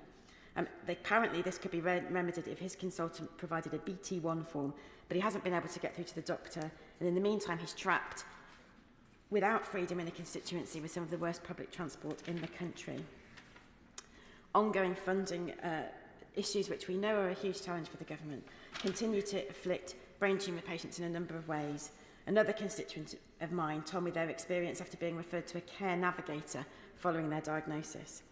Apparently, this could be remedied if his consultant provided a BT1 form, but he hasn't been able to get through to the doctor, and in the meantime, he's trapped without freedom in a constituency with some of the worst public transport in the country. Ongoing funding issues, which we know are a huge challenge for the government, continue to afflict brain tumour patients in a number of ways. Another constituent of mine told me their experience after being referred to a care navigator following their diagnosis.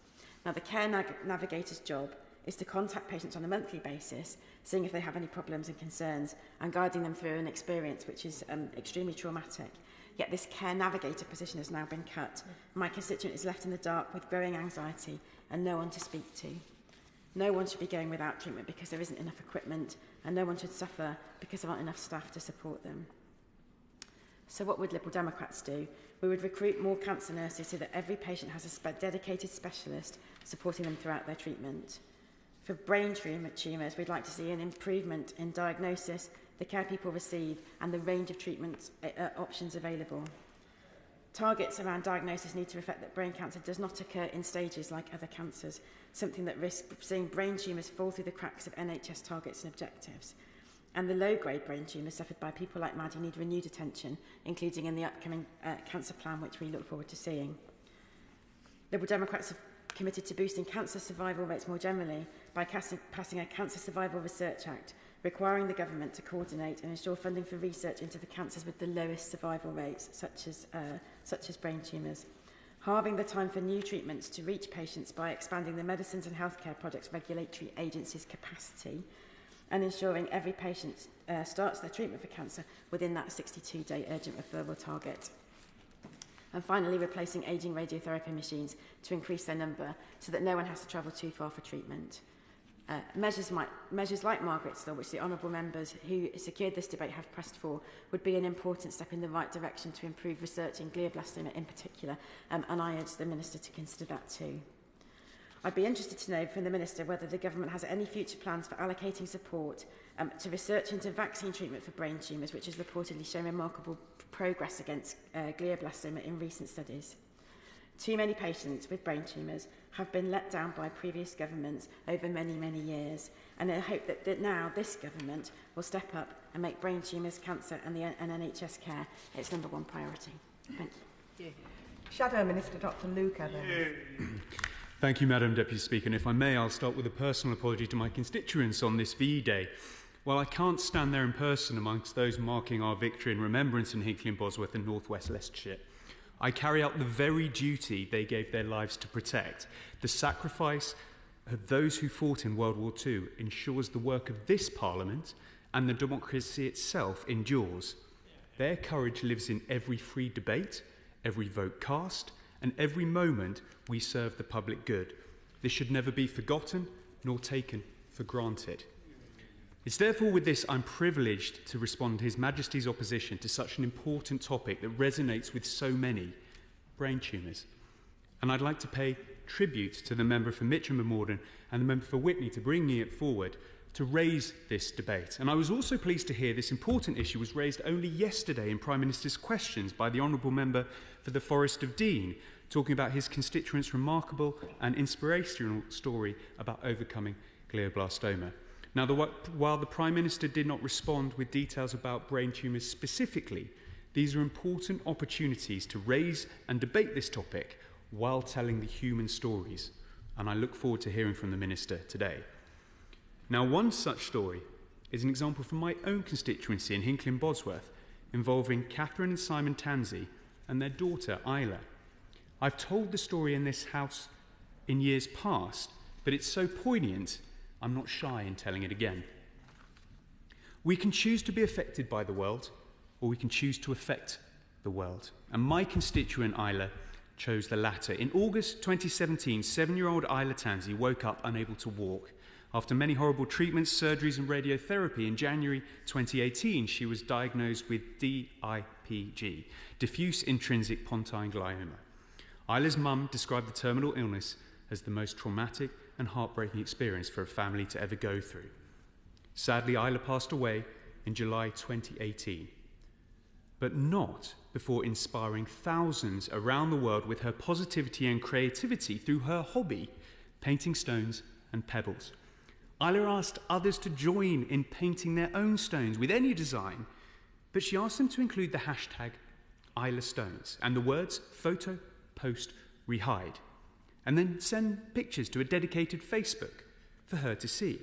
Now, the care navigator's job is to contact patients on a monthly basis, seeing if they have any problems and concerns, and guiding them through an experience which is extremely traumatic. Yet this care navigator position has now been cut. My constituent is left in the dark with growing anxiety and no one to speak to. No one should be going without treatment because there isn't enough equipment, and no one should suffer because there aren't enough staff to support them. So what would Liberal Democrats do? We would recruit more cancer nurses so that every patient has a dedicated specialist supporting them throughout their treatment. For brain tumours, we'd like to see an improvement in diagnosis, the care people receive, and the range of treatment options available. Targets around diagnosis need to reflect that brain cancer does not occur in stages like other cancers, something that risks seeing brain tumours fall through the cracks of NHS targets and objectives. And the low-grade brain tumours suffered by people like Maddie need renewed attention, including in the upcoming cancer plan, which we look forward to seeing. Liberal Democrats have committed to boosting cancer survival rates more generally by passing a Cancer Survival Research Act, requiring the government to coordinate and ensure funding for research into the cancers with the lowest survival rates, such as brain tumours. Halving the time for new treatments to reach patients by expanding the Medicines and Healthcare Products Regulatory Agency's capacity, and ensuring every patient starts their treatment for cancer within that 62-day urgent referral target. And finally, replacing ageing radiotherapy machines to increase their number so that no one has to travel too far for treatment. Measures like Margaret's Law, which the honourable members who secured this debate have pressed for, would be an important step in the right direction to improve research in glioblastoma in particular, and I urge the Minister to consider that too. I'd be interested to know from the Minister whether the Government has any future plans for allocating support to research into vaccine treatment for brain tumours, which has reportedly shown remarkable progress against glioblastoma in recent studies. Too many patients with brain tumours have been let down by previous governments over many, many years, and I hope that now this government will step up and make brain tumours, cancer and NHS care its #1 priority. Thank you. Shadow Minister Dr Luke Evans. Thank you, Madam Deputy Speaker. And if I may, I'll start with a personal apology to my constituents on this VE Day. While I can't stand there in person amongst those marking our victory and remembrance in Hinckley and Bosworth and North West Leicestershire, I carry out the very duty they gave their lives to protect. The sacrifice of those who fought in World War II ensures the work of this Parliament and the democracy itself endures. Their courage lives in every free debate, every vote cast, and every moment we serve the public good. This should never be forgotten nor taken for granted. It's therefore with this I'm privileged to respond to His Majesty's opposition to such an important topic that resonates with so many, brain tumours. And I'd like to pay tribute to the member for Mitcham and Morden and the member for Witney to bringing it forward to raise this debate. And I was also pleased to hear this important issue was raised only yesterday in Prime Minister's questions by the Honourable Member for the Forest of Dean, talking about his constituents' remarkable and inspirational story about overcoming glioblastoma. Now, while the Prime Minister did not respond with details about brain tumours specifically, these are important opportunities to raise and debate this topic while telling the human stories, and I look forward to hearing from the Minister today. Now, one such story is an example from my own constituency in Hinckley and Bosworth, involving Catherine and Simon Tansey and their daughter, Isla. I've told the story in this house in years past, but it's so poignant, I'm not shy in telling it again. We can choose to be affected by the world, or we can choose to affect the world. And my constituent, Isla, chose the latter. In August 2017, 7-year-old Isla Tansey woke up unable to walk. After many horrible treatments, surgeries and radiotherapy, in January 2018, she was diagnosed with DIPG, diffuse intrinsic pontine glioma. Isla's mum described the terminal illness as the most traumatic and heartbreaking experience for a family to ever go through. Sadly, Isla passed away in July 2018, but not before inspiring thousands around the world with her positivity and creativity through her hobby, painting stones and pebbles. Isla asked others to join in painting their own stones with any design, but she asked them to include the hashtag #IslaStones and the words photo, post, rehide, and then send pictures to a dedicated Facebook for her to see.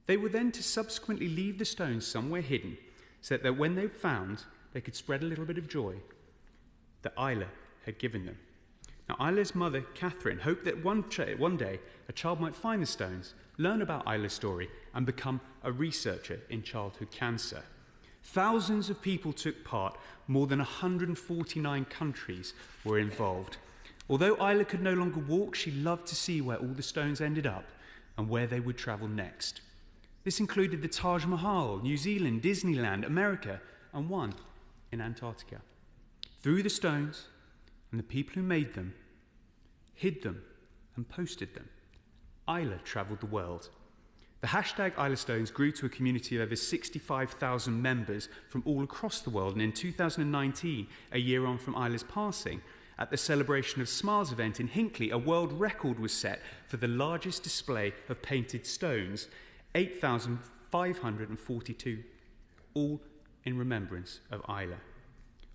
They were then to subsequently leave the stones somewhere hidden so that when they were found, they could spread a little bit of joy that Isla had given them. Now, Isla's mother, Catherine, hoped that one day a child might find the stones, learn about Isla's story, and become a researcher in childhood cancer. Thousands of people took part. More than 149 countries were involved. Although Isla could no longer walk, she loved to see where all the stones ended up and where they would travel next. This included the Taj Mahal, New Zealand, Disneyland, America, and one in Antarctica. Through the stones and the people who made them, hid them, and posted them, Isla travelled the world. The hashtag #IslaStones grew to a community of over 65,000 members from all across the world, and in 2019, a year on from Isla's passing, at the Celebration of Smiles event in Hinckley, a world record was set for the largest display of painted stones, 8,542, all in remembrance of Isla.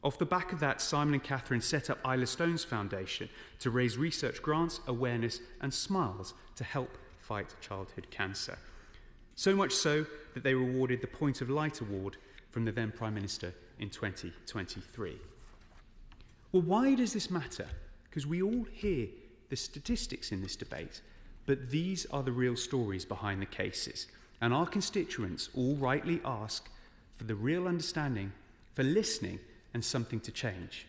Off the back of that, Simon and Catherine set up #IslaStones Foundation to raise research grants, awareness and smiles to help fight childhood cancer. So much so that they were awarded the Point of Light Award from the then Prime Minister in 2023. Well, why does this matter? Because we all hear the statistics in this debate, but these are the real stories behind the cases. And our constituents all rightly ask for the real understanding, for listening, and something to change.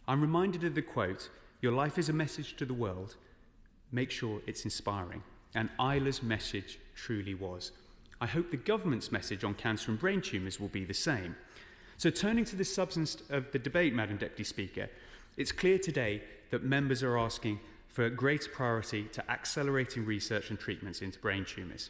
I'm reminded of the quote, "Your life is a message to the world. Make sure it's inspiring." and Isla's message truly was. I hope the government's message on cancer and brain tumours will be the same. So turning to the substance of the debate, Madam Deputy Speaker, it's clear today that members are asking for a greater priority to accelerating research and treatments into brain tumours.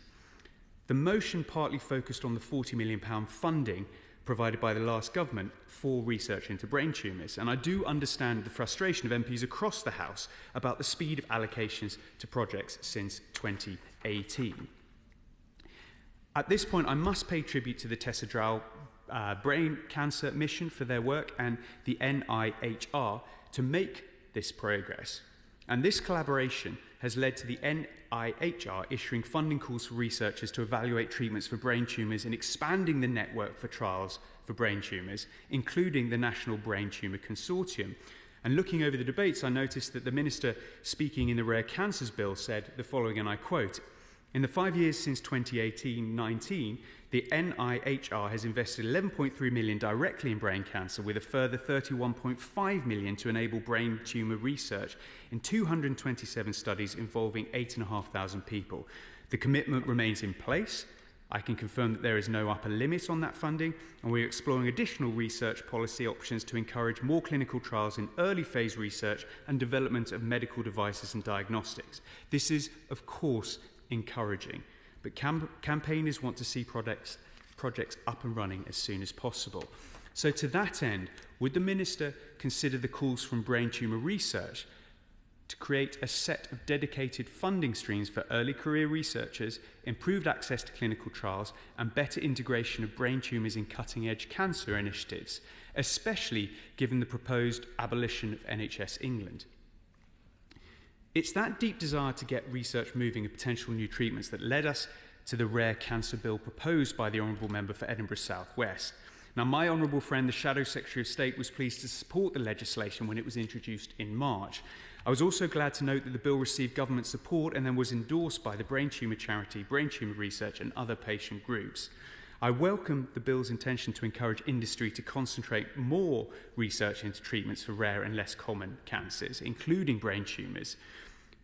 The motion partly focused on the £40 million funding provided by the last government for research into brain tumours, and I do understand the frustration of MPs across the House about the speed of allocations to projects since 2018. At this point, I must pay tribute to the Tessa Drowell Brain Cancer Mission for their work and the NIHR to make this progress. And this collaboration has led to the NIHR issuing funding calls for researchers to evaluate treatments for brain tumours and expanding the network for trials for brain tumours, including the National Brain Tumour Consortium. And looking over the debates, I noticed that the Minister speaking in the Rare Cancers Bill said the following, and I quote, "In the 5 years since 2018-19, the NIHR has invested $11.3 million directly in brain cancer, with a further $31.5 million to enable brain tumour research in 227 studies involving 8,500 people. The commitment remains in place. I can confirm that there is no upper limit on that funding, and we're exploring additional research policy options to encourage more clinical trials in early phase research and development of medical devices and diagnostics. This is, of course, encouraging, but campaigners want to see projects up and running as soon as possible. So to that end, would the Minister consider the calls from brain tumour research to create a set of dedicated funding streams for early career researchers, improved access to clinical trials, and better integration of brain tumours in cutting-edge cancer initiatives, especially given the proposed abolition of NHS England? It's that deep desire to get research moving and potential new treatments that led us to the Rare Cancer Bill proposed by the Honourable Member for Edinburgh South West. Now, my Honourable friend, the Shadow Secretary of State, was pleased to support the legislation when it was introduced in March. I was also glad to note that the bill received government support and then was endorsed by the brain tumour charity, Brain Tumour Research and other patient groups. I welcome the bill's intention to encourage industry to concentrate more research into treatments for rare and less common cancers, including brain tumours.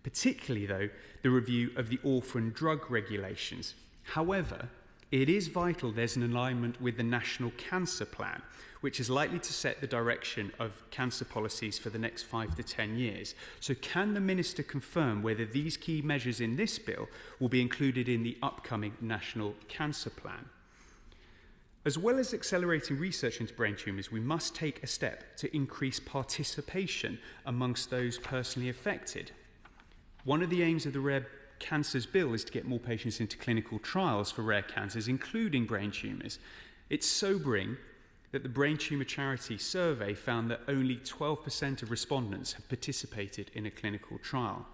Particularly, though, the review of the orphan drug regulations. However, it is vital there's an alignment with the National Cancer Plan, which is likely to set the direction of cancer policies for the next 5 to 10 years. So can the Minister confirm whether these key measures in this bill will be included in the upcoming National Cancer Plan? As well as accelerating research into brain tumours, we must take a step to increase participation amongst those personally affected. One of the aims of the Rare Cancers Bill is to get more patients into clinical trials for rare cancers, including brain tumours. It's sobering that the Brain Tumour Charity survey found that only 12% of respondents have participated in a clinical trial.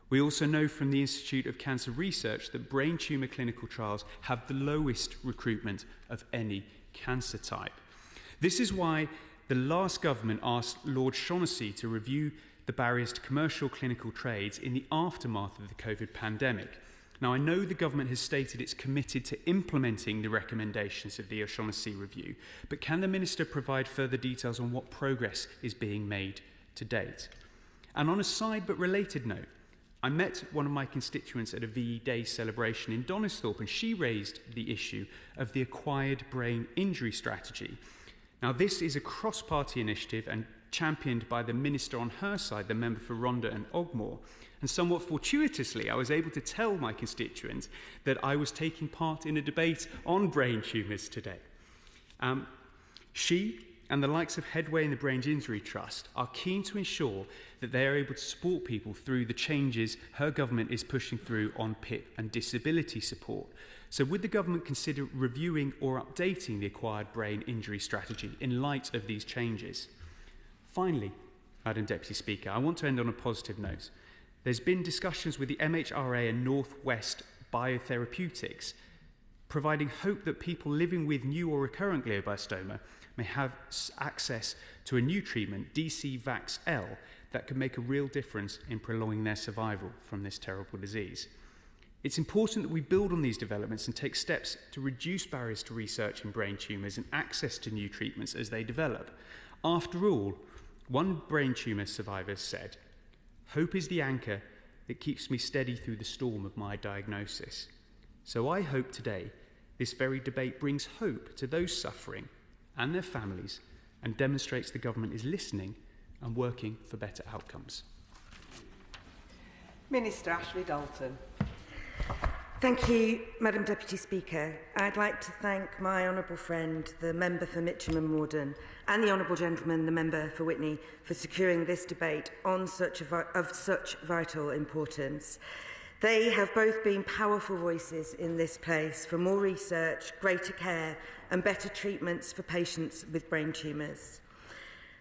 We also know from the Institute of Cancer Research that brain tumour clinical trials have the lowest recruitment of any cancer type. This is why the last government asked Lord Shaughnessy to review the barriers to commercial clinical trades in the aftermath of the COVID pandemic. Now, I know the government has stated it's committed to implementing the recommendations of the O'Shaughnessy review, but can the Minister provide further details on what progress is being made to date? And on a side but related note, I met one of my constituents at a VE Day celebration in Donisthorpe, and she raised the issue of the acquired brain injury strategy. Now, this is a cross-party initiative and championed by the Minister on her side, the member for Rhondda and Ogmore. And somewhat fortuitously, I was able to tell my constituents that I was taking part in a debate on brain tumours today. She and the likes of Headway and the Brain Injury Trust are keen to ensure that they are able to support people through the changes her government is pushing through on PIP and disability support. So would the government consider reviewing or updating the acquired brain injury strategy in light of these changes? Finally, Madam Deputy Speaker, I want to end on a positive note. There's been discussions with the MHRA and North West Biotherapeutics, providing hope that people living with new or recurrent glioblastoma may have access to a new treatment, DC-VAX-L, that could make a real difference in prolonging their survival from this terrible disease. It's important that we build on these developments and take steps to reduce barriers to research in brain tumours and access to new treatments as they develop. After all, one brain tumour survivor said, "Hope is the anchor that keeps me steady through the storm of my diagnosis. So I hope today this very debate brings hope to those suffering and their families and demonstrates the government is listening and working for better outcomes. Minister Ashley Dalton. Thank you, Madam Deputy Speaker. I'd like to thank my honourable friend, the member for Mitcham and Morden, and the honourable gentleman, the member for Witney, for securing this debate on such vital importance. They have both been powerful voices in this place for more research, greater care and better treatments for patients with brain tumours.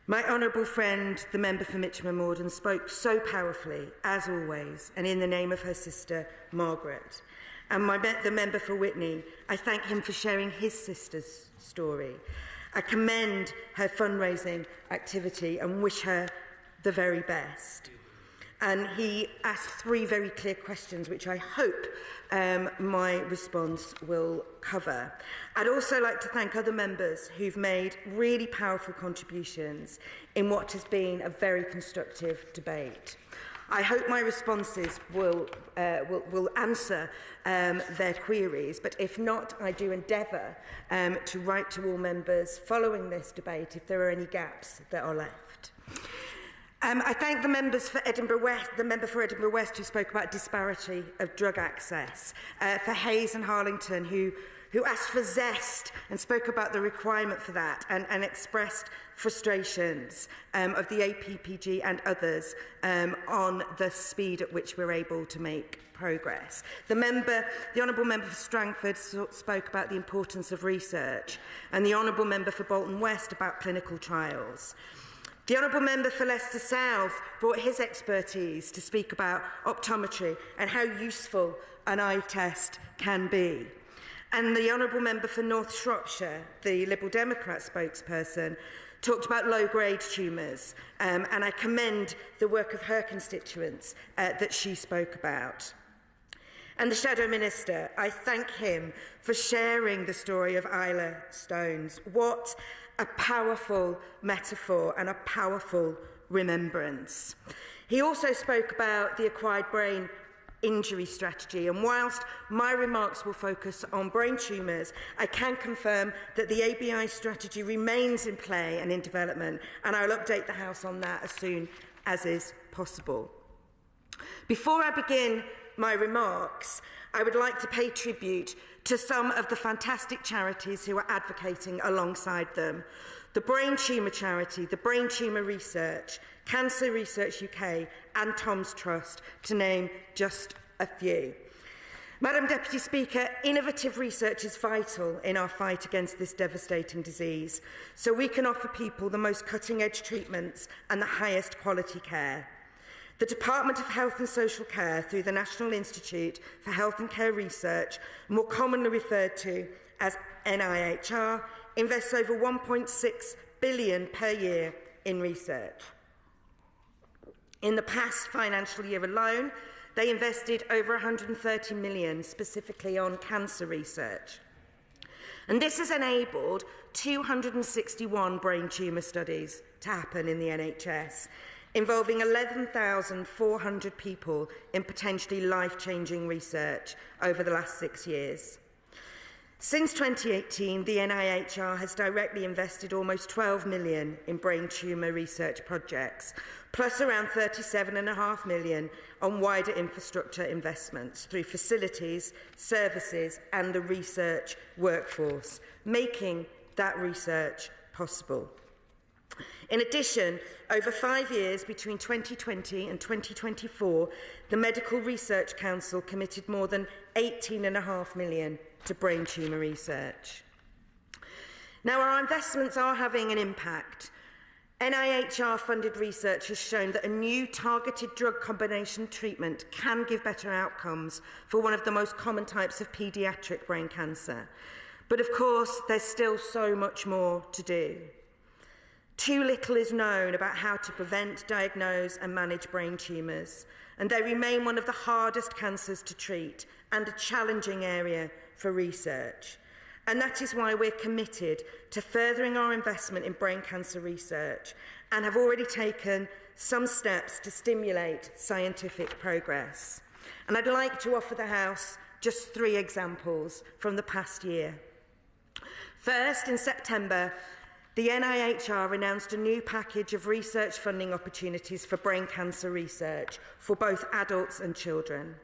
My honourable friend, the member for Mitcham and Morden, spoke so powerfully, as always, and in the name of her sister, Margaret. And the member for Witney, I thank him for sharing his sister's story. I commend her fundraising activity and wish her the very best. And he asked 3 very clear questions, which I hope my response will cover. I'd also like to thank other members who've made really powerful contributions in what has been a very constructive debate. I hope my responses will answer their queries, but if not, I do endeavour to write to all members following this debate if there are any gaps that are left. I thank the members for Edinburgh West, the member for Edinburgh West who spoke about disparity of drug access, for Hayes and Harlington who asked for zest and spoke about the requirement for that and expressed frustrations of the APPG and others on the speed at which we're able to make progress. The honourable member for Strangford spoke about the importance of research, and the honourable member for Bolton West about clinical trials. The honourable member for Leicester South brought his expertise to speak about optometry and how useful an eye test can be. And the honourable member for North Shropshire, the Liberal Democrat spokesperson, talked about low-grade tumours, and I commend the work of her constituents that she spoke about. And the Shadow Minister, I thank him for sharing the story of Isla Stones. What a powerful metaphor and a powerful remembrance. He also spoke about the acquired brain injury strategy, and whilst my remarks will focus on brain tumours, I can confirm that the ABI strategy remains in play and in development, and I'll update the House on that as soon as is possible. Before I begin my remarks, I would like to pay tribute to some of the fantastic charities who are advocating alongside them. The Brain Tumour Charity, the Brain Tumour Research, Cancer Research UK and Tom's Trust, to name just a few. Madam Deputy Speaker, innovative research is vital in our fight against this devastating disease, so we can offer people the most cutting-edge treatments and the highest quality care. The Department of Health and Social Care, through the National Institute for Health and Care Research, more commonly referred to as NIHR, invests over £1.6 billion per year in research. In the past financial year alone, they invested over £130 million specifically on cancer research. And this has enabled 261 brain tumour studies to happen in the NHS, involving 11,400 people in potentially life-changing research over the last 6 years. Since 2018, the NIHR has directly invested almost £12 million in brain tumour research projects, plus around £37.5 million on wider infrastructure investments through facilities, services and the research workforce, making that research possible. In addition, over 5 years, between 2020 and 2024, the Medical Research Council committed more than £18.5 million to brain tumour research. Now, our investments are having an impact. NIHR-funded research has shown that a new targeted drug combination treatment can give better outcomes for one of the most common types of paediatric brain cancer. But of course, there's still so much more to do. Too little is known about how to prevent, diagnose and manage brain tumours, and they remain one of the hardest cancers to treat and a challenging area for research. And that is why we're committed to furthering our investment in brain cancer research and have already taken some steps to stimulate scientific progress. And I'd like to offer the House just 3 examples from the past year. First, in September, the NIHR announced a new package of research funding opportunities for brain cancer research for both adults and children.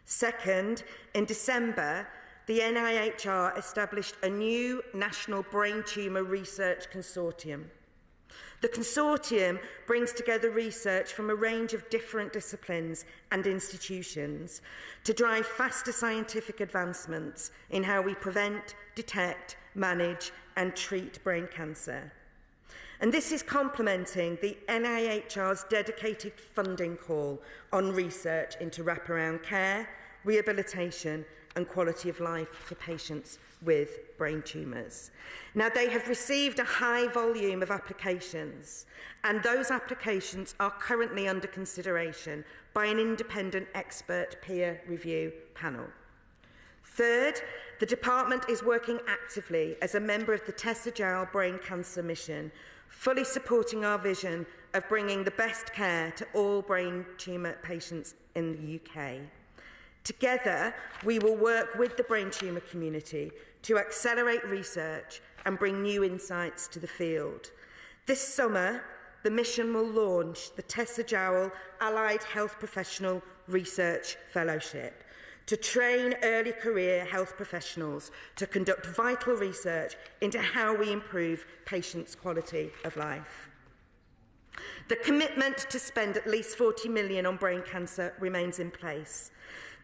Second, in December, the NIHR established a new National Brain Tumour Research Consortium. The consortium brings together research from a range of different disciplines and institutions to drive faster scientific advancements in how we prevent, detect, manage and treat brain cancer. And this is complementing the NIHR's dedicated funding call on research into wraparound care, rehabilitation and quality of life for patients with brain tumours. Now, they have received a high volume of applications, and those applications are currently under consideration by an independent expert peer review panel. Third, the department is working actively as a member of the Tessa Jowell Brain Cancer Mission, fully supporting our vision of bringing the best care to all brain tumour patients in the UK. Together, we will work with the brain tumour community to accelerate research and bring new insights to the field. This summer, the mission will launch the Tessa Jowell Allied Health Professional Research Fellowship to train early career health professionals to conduct vital research into how we improve patients' quality of life. The commitment to spend at least 40 million on brain cancer remains in place.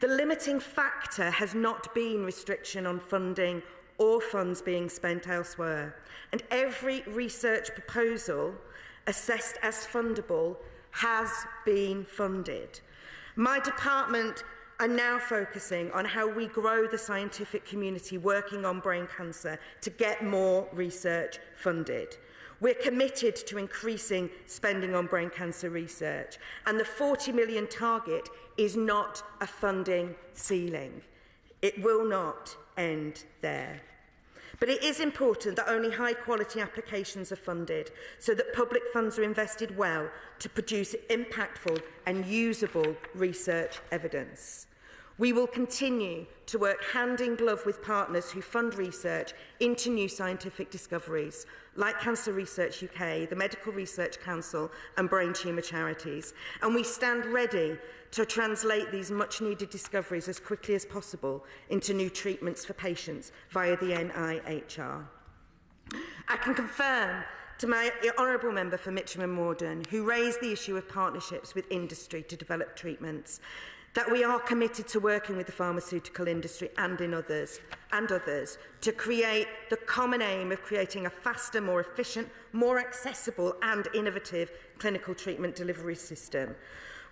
The limiting factor has not been restriction on funding or funds being spent elsewhere, and every research proposal assessed as fundable has been funded. My department are now focusing on how we grow the scientific community working on brain cancer to get more research funded. We're committed to increasing spending on brain cancer research, and the 40 million target is not a funding ceiling. It will not end there. But it is important that only high-quality applications are funded so that public funds are invested well to produce impactful and usable research evidence. We will continue to work hand in glove with partners who fund research into new scientific discoveries, like Cancer Research UK, the Medical Research Council and brain tumour charities, and we stand ready to translate these much-needed discoveries as quickly as possible into new treatments for patients via the NIHR. I can confirm to my honourable member for Mitcham and Morden, who raised the issue of partnerships with industry to develop treatments, that we are committed to working with the pharmaceutical industry and others to create the common aim of creating a faster, more efficient, more accessible and innovative clinical treatment delivery system.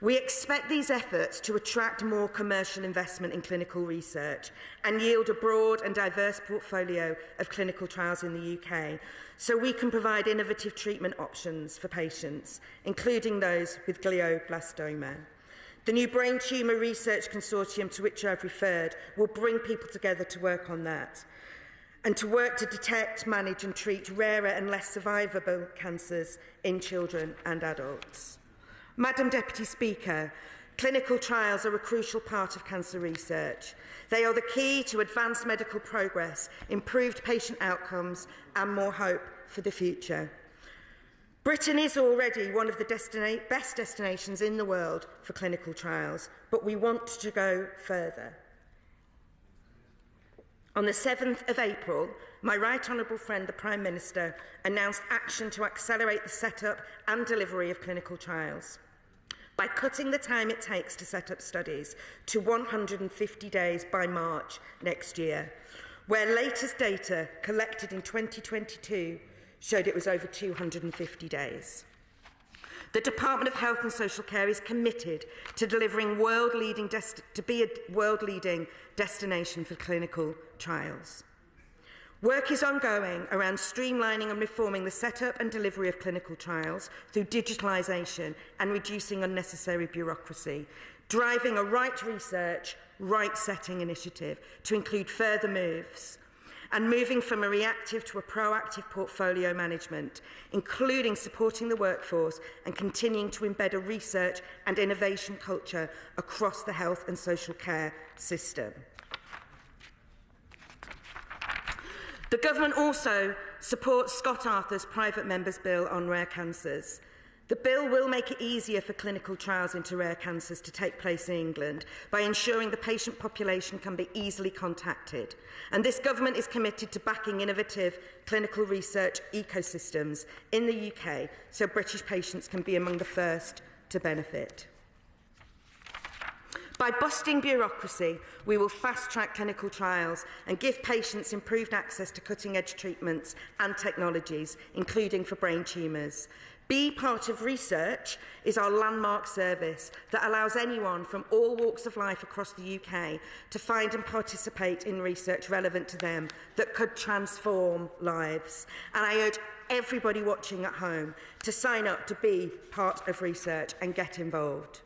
We expect these efforts to attract more commercial investment in clinical research and yield a broad and diverse portfolio of clinical trials in the UK, so we can provide innovative treatment options for patients, including those with glioblastoma. The new Brain Tumour Research Consortium to which I've referred will bring people together to work on that and to work to detect, manage and treat rarer and less survivable cancers in children and adults. Madam Deputy Speaker, clinical trials are a crucial part of cancer research. They are the key to advanced medical progress, improved patient outcomes and more hope for the future. Britain is already one of the best destinations in the world for clinical trials, but we want to go further. On the 7th of April, my Right Honourable friend, the Prime Minister, announced action to accelerate the setup and delivery of clinical trials by cutting the time it takes to set up studies to 150 days by March next year, where latest data collected in 2022 showed it was over 250 days. The Department of Health and Social Care is committed to delivering to be a world-leading destination for clinical trials. Work is ongoing around streamlining and reforming the setup and delivery of clinical trials through digitalisation and reducing unnecessary bureaucracy, driving a right research, right setting initiative to include further moves. and moving from a reactive to a proactive portfolio management, including supporting the workforce and continuing to embed a research and innovation culture across the health and social care system. The Government also supports Scott Arthur's private member's bill on rare cancers. The bill will make it easier for clinical trials into rare cancers to take place in England by ensuring the patient population can be easily contacted. And this Government is committed to backing innovative clinical research ecosystems in the UK so British patients can be among the first to benefit. By busting bureaucracy, we will fast-track clinical trials and give patients improved access to cutting-edge treatments and technologies, including for brain tumours. Be Part of Research is our landmark service that allows anyone from all walks of life across the UK to find and participate in research relevant to them that could transform lives. And I urge everybody watching at home to sign up to be part of research and get involved.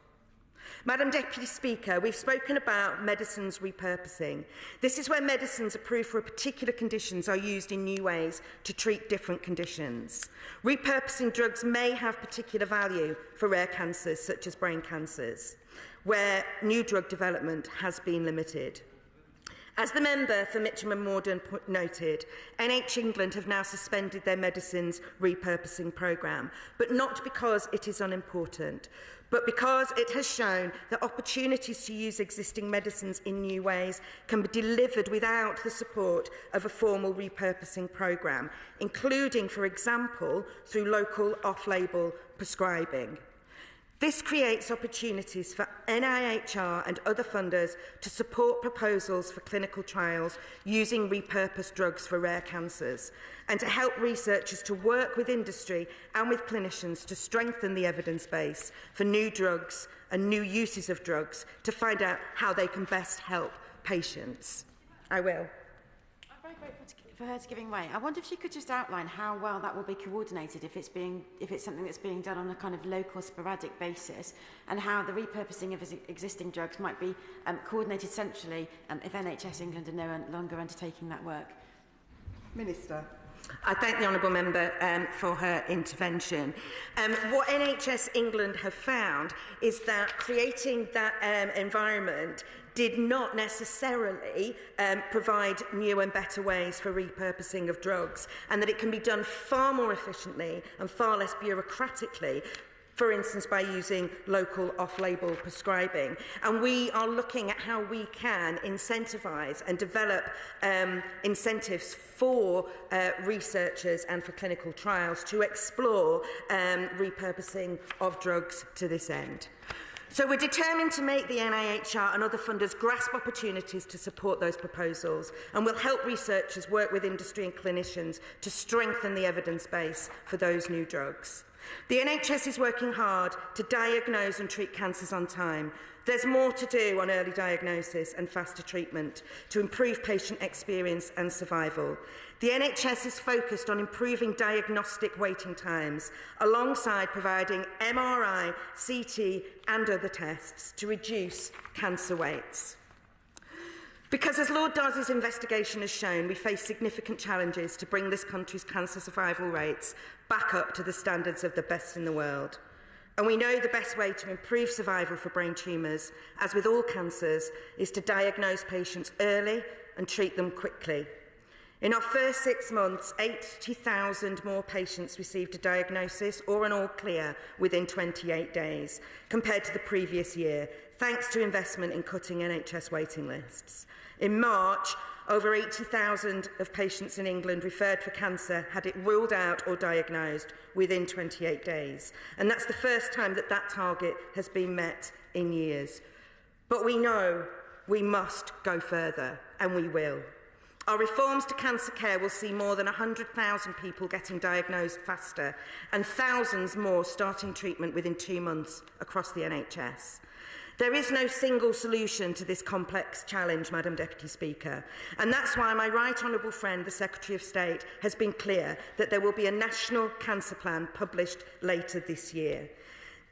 Madam Deputy Speaker, we've spoken about medicines repurposing. This is where medicines approved for particular conditions are used in new ways to treat different conditions. Repurposing drugs may have particular value for rare cancers, such as brain cancers, where new drug development has been limited. As the member for Mitcham and Morden noted, NH England have now suspended their medicines repurposing programme, but not because it is unimportant, but because it has shown that opportunities to use existing medicines in new ways can be delivered without the support of a formal repurposing programme, including, for example, through local off-label prescribing. This creates opportunities for NIHR and other funders to support proposals for clinical trials using repurposed drugs for rare cancers, and to help researchers to work with industry and with clinicians to strengthen the evidence base for new drugs and new uses of drugs to find out how they can best help patients. I will. I'm very grateful for her to giving way. I wonder if she could just outline how well that will be coordinated if it's something that's being done on a kind of local, sporadic basis, and how the repurposing of existing drugs might be coordinated centrally if NHS England are no longer undertaking that work. Minister. I thank the Honourable Member for her intervention. What NHS England have found is that creating that environment did not necessarily provide new and better ways for repurposing of drugs, and that it can be done far more efficiently and far less bureaucratically, for instance, by using local off-label prescribing. And we are looking at how we can incentivise and develop incentives for researchers and for clinical trials to explore repurposing of drugs to this end. So we're determined to make the NIHR and other funders grasp opportunities to support those proposals, and we'll help researchers work with industry and clinicians to strengthen the evidence base for those new drugs. The NHS is working hard to diagnose and treat cancers on time. There's more to do on early diagnosis and faster treatment to improve patient experience and survival. The NHS is focused on improving diagnostic waiting times, alongside providing MRI, CT and other tests to reduce cancer waits. Because, as Lord Darcy's investigation has shown, we face significant challenges to bring this country's cancer survival rates back up to the standards of the best in the world. And we know the best way to improve survival for brain tumours, as with all cancers, is to diagnose patients early and treat them quickly. In our first 6 months, 80,000 more patients received a diagnosis or an all clear within 28 days, compared to the previous year, thanks to investment in cutting NHS waiting lists. In March, over 80,000 of patients in England referred for cancer had it ruled out or diagnosed within 28 days. And that's the first time that that target has been met in years. But we know we must go further, and we will. Our reforms to cancer care will see more than 100,000 people getting diagnosed faster and thousands more starting treatment within 2 months across the NHS. There is no single solution to this complex challenge, Madam Deputy Speaker, and that's why my right honourable friend, the Secretary of State, has been clear that there will be a national cancer plan published later this year.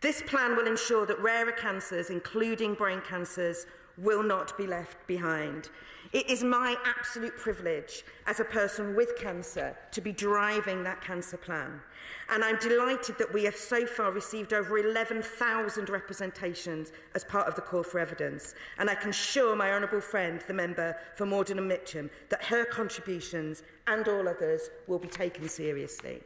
This plan will ensure that rarer cancers, including brain cancers, will not be left behind. It is my absolute privilege as a person with cancer to be driving that cancer plan. And I'm delighted that we have so far received over 11,000 representations as part of the call for evidence. And I can assure my honourable friend, the member for Morden and Mitcham, that her contributions and all others will be taken seriously.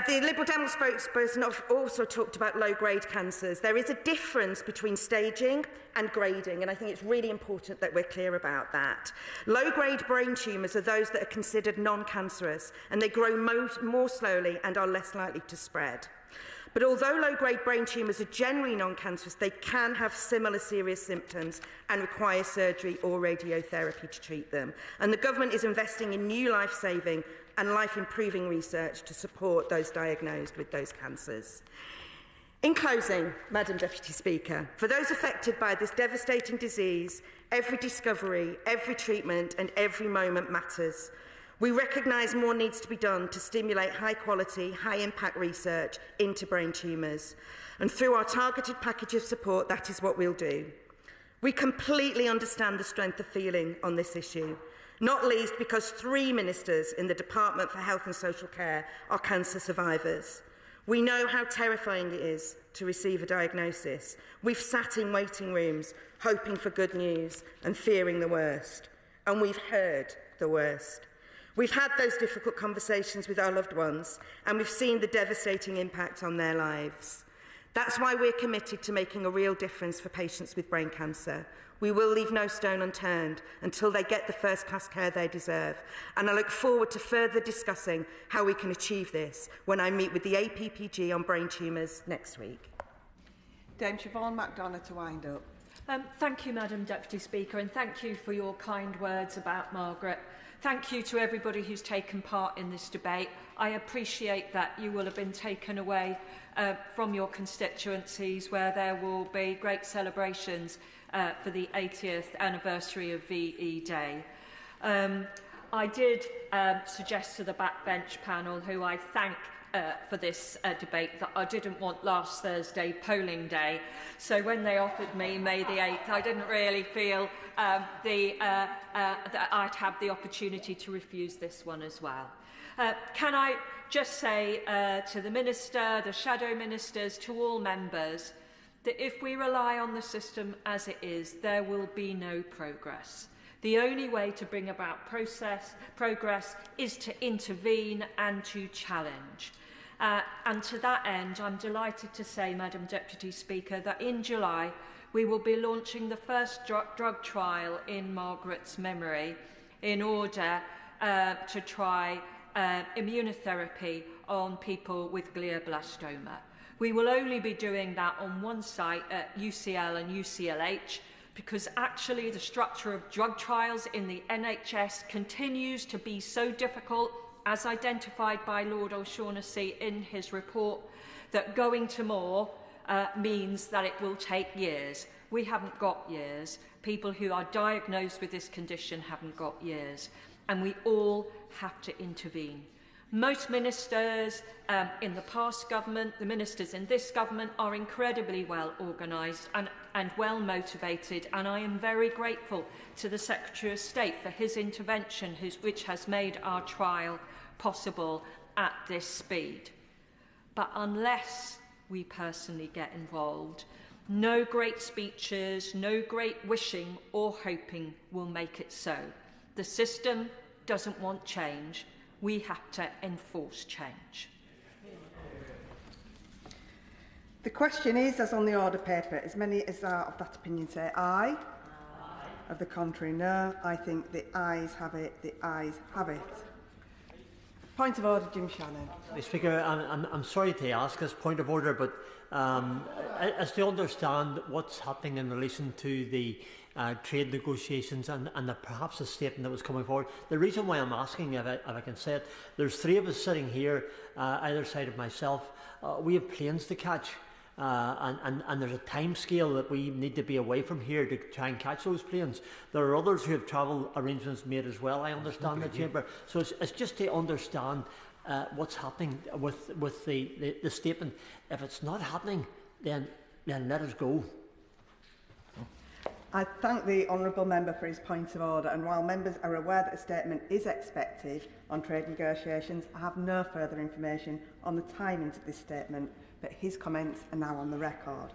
The Liberal Democrat spokesperson also talked about low-grade cancers. There is a difference between staging and grading, and I think it's really important that we're clear about that. Low-grade brain tumours are those that are considered non-cancerous, and they grow more slowly and are less likely to spread. But although low-grade brain tumours are generally non-cancerous, they can have similar serious symptoms and require surgery or radiotherapy to treat them. And the government is investing in new life-saving and life-improving research to support those diagnosed with those cancers. In closing, Madam Deputy Speaker, for those affected by this devastating disease, every discovery, every treatment and every moment matters. We recognise more needs to be done to stimulate high-quality, high-impact research into brain tumours. And through our targeted package of support, that is what we'll do. We completely understand the strength of feeling on this issue, not least because 3 ministers in the Department for Health and Social Care are cancer survivors. We know how terrifying it is to receive a diagnosis. We've sat in waiting rooms, hoping for good news and fearing the worst. And we've heard the worst. We've had those difficult conversations with our loved ones, and we've seen the devastating impact on their lives. That's why we're committed to making a real difference for patients with brain cancer. We will leave no stone unturned until they get the first-class care they deserve. And I look forward to further discussing how we can achieve this when I meet with the APPG on brain tumours next week. Dame Siobhain McDonagh to wind up. Thank you, Madam Deputy Speaker, and thank you for your kind words about Margaret. Thank you to everybody who's taken part in this debate. I appreciate that you will have been taken away from your constituencies where there will be great celebrations for the 80th anniversary of VE Day. I did suggest to the backbench panel, who I thank for this debate, that I didn't want last Thursday polling day. So when they offered me May the 8th, I didn't really feel that I'd have the opportunity to refuse this one as well. Can I just say to the Minister, the Shadow Ministers, to all members, that if we rely on the system as it is, there will be no progress. The only way to bring about progress is to intervene and to challenge. And to that end, I'm delighted to say, Madam Deputy Speaker, that in July we will be launching the first drug trial in Margaret's memory in order to try immunotherapy on people with glioblastoma. We will only be doing that on one site at UCL and UCLH, because actually the structure of drug trials in the NHS continues to be so difficult, as identified by Lord O'Shaughnessy in his report, that going to more means that it will take years. We haven't got years. People who are diagnosed with this condition haven't got years. And we all have to intervene. Most ministers in the past government, the ministers in this government, are incredibly well organised and well motivated, and I am very grateful to the Secretary of State for his intervention, which has made our trial possible at this speed. But unless we personally get involved, no great speeches, no great wishing or hoping will make it so. The system doesn't want change. We have to enforce change. The question is, as on the order paper, as many as are of that opinion say aye. Aye. Of the contrary, no. I think the ayes have it. The ayes have it. Point of order, Jim Shannon. Mr. Speaker, I'm sorry to ask this point of order, but as to understand what's happening in relation to the trade negotiations and perhaps a statement that was coming forward. The reason why I'm asking, if I can say it, there's 3 of us sitting here, either side of myself. We have planes to catch, and there's a time scale that we need to be away from here to try and catch those planes. There are others who have travel arrangements made as well, I understand, the Chamber. So it's just to understand what's happening with the statement. If it's not happening, then let us go. I thank the honourable member for his point of order, and while members are aware that a statement is expected on trade negotiations, I have no further information on the timings of this statement, but his comments are now on the record.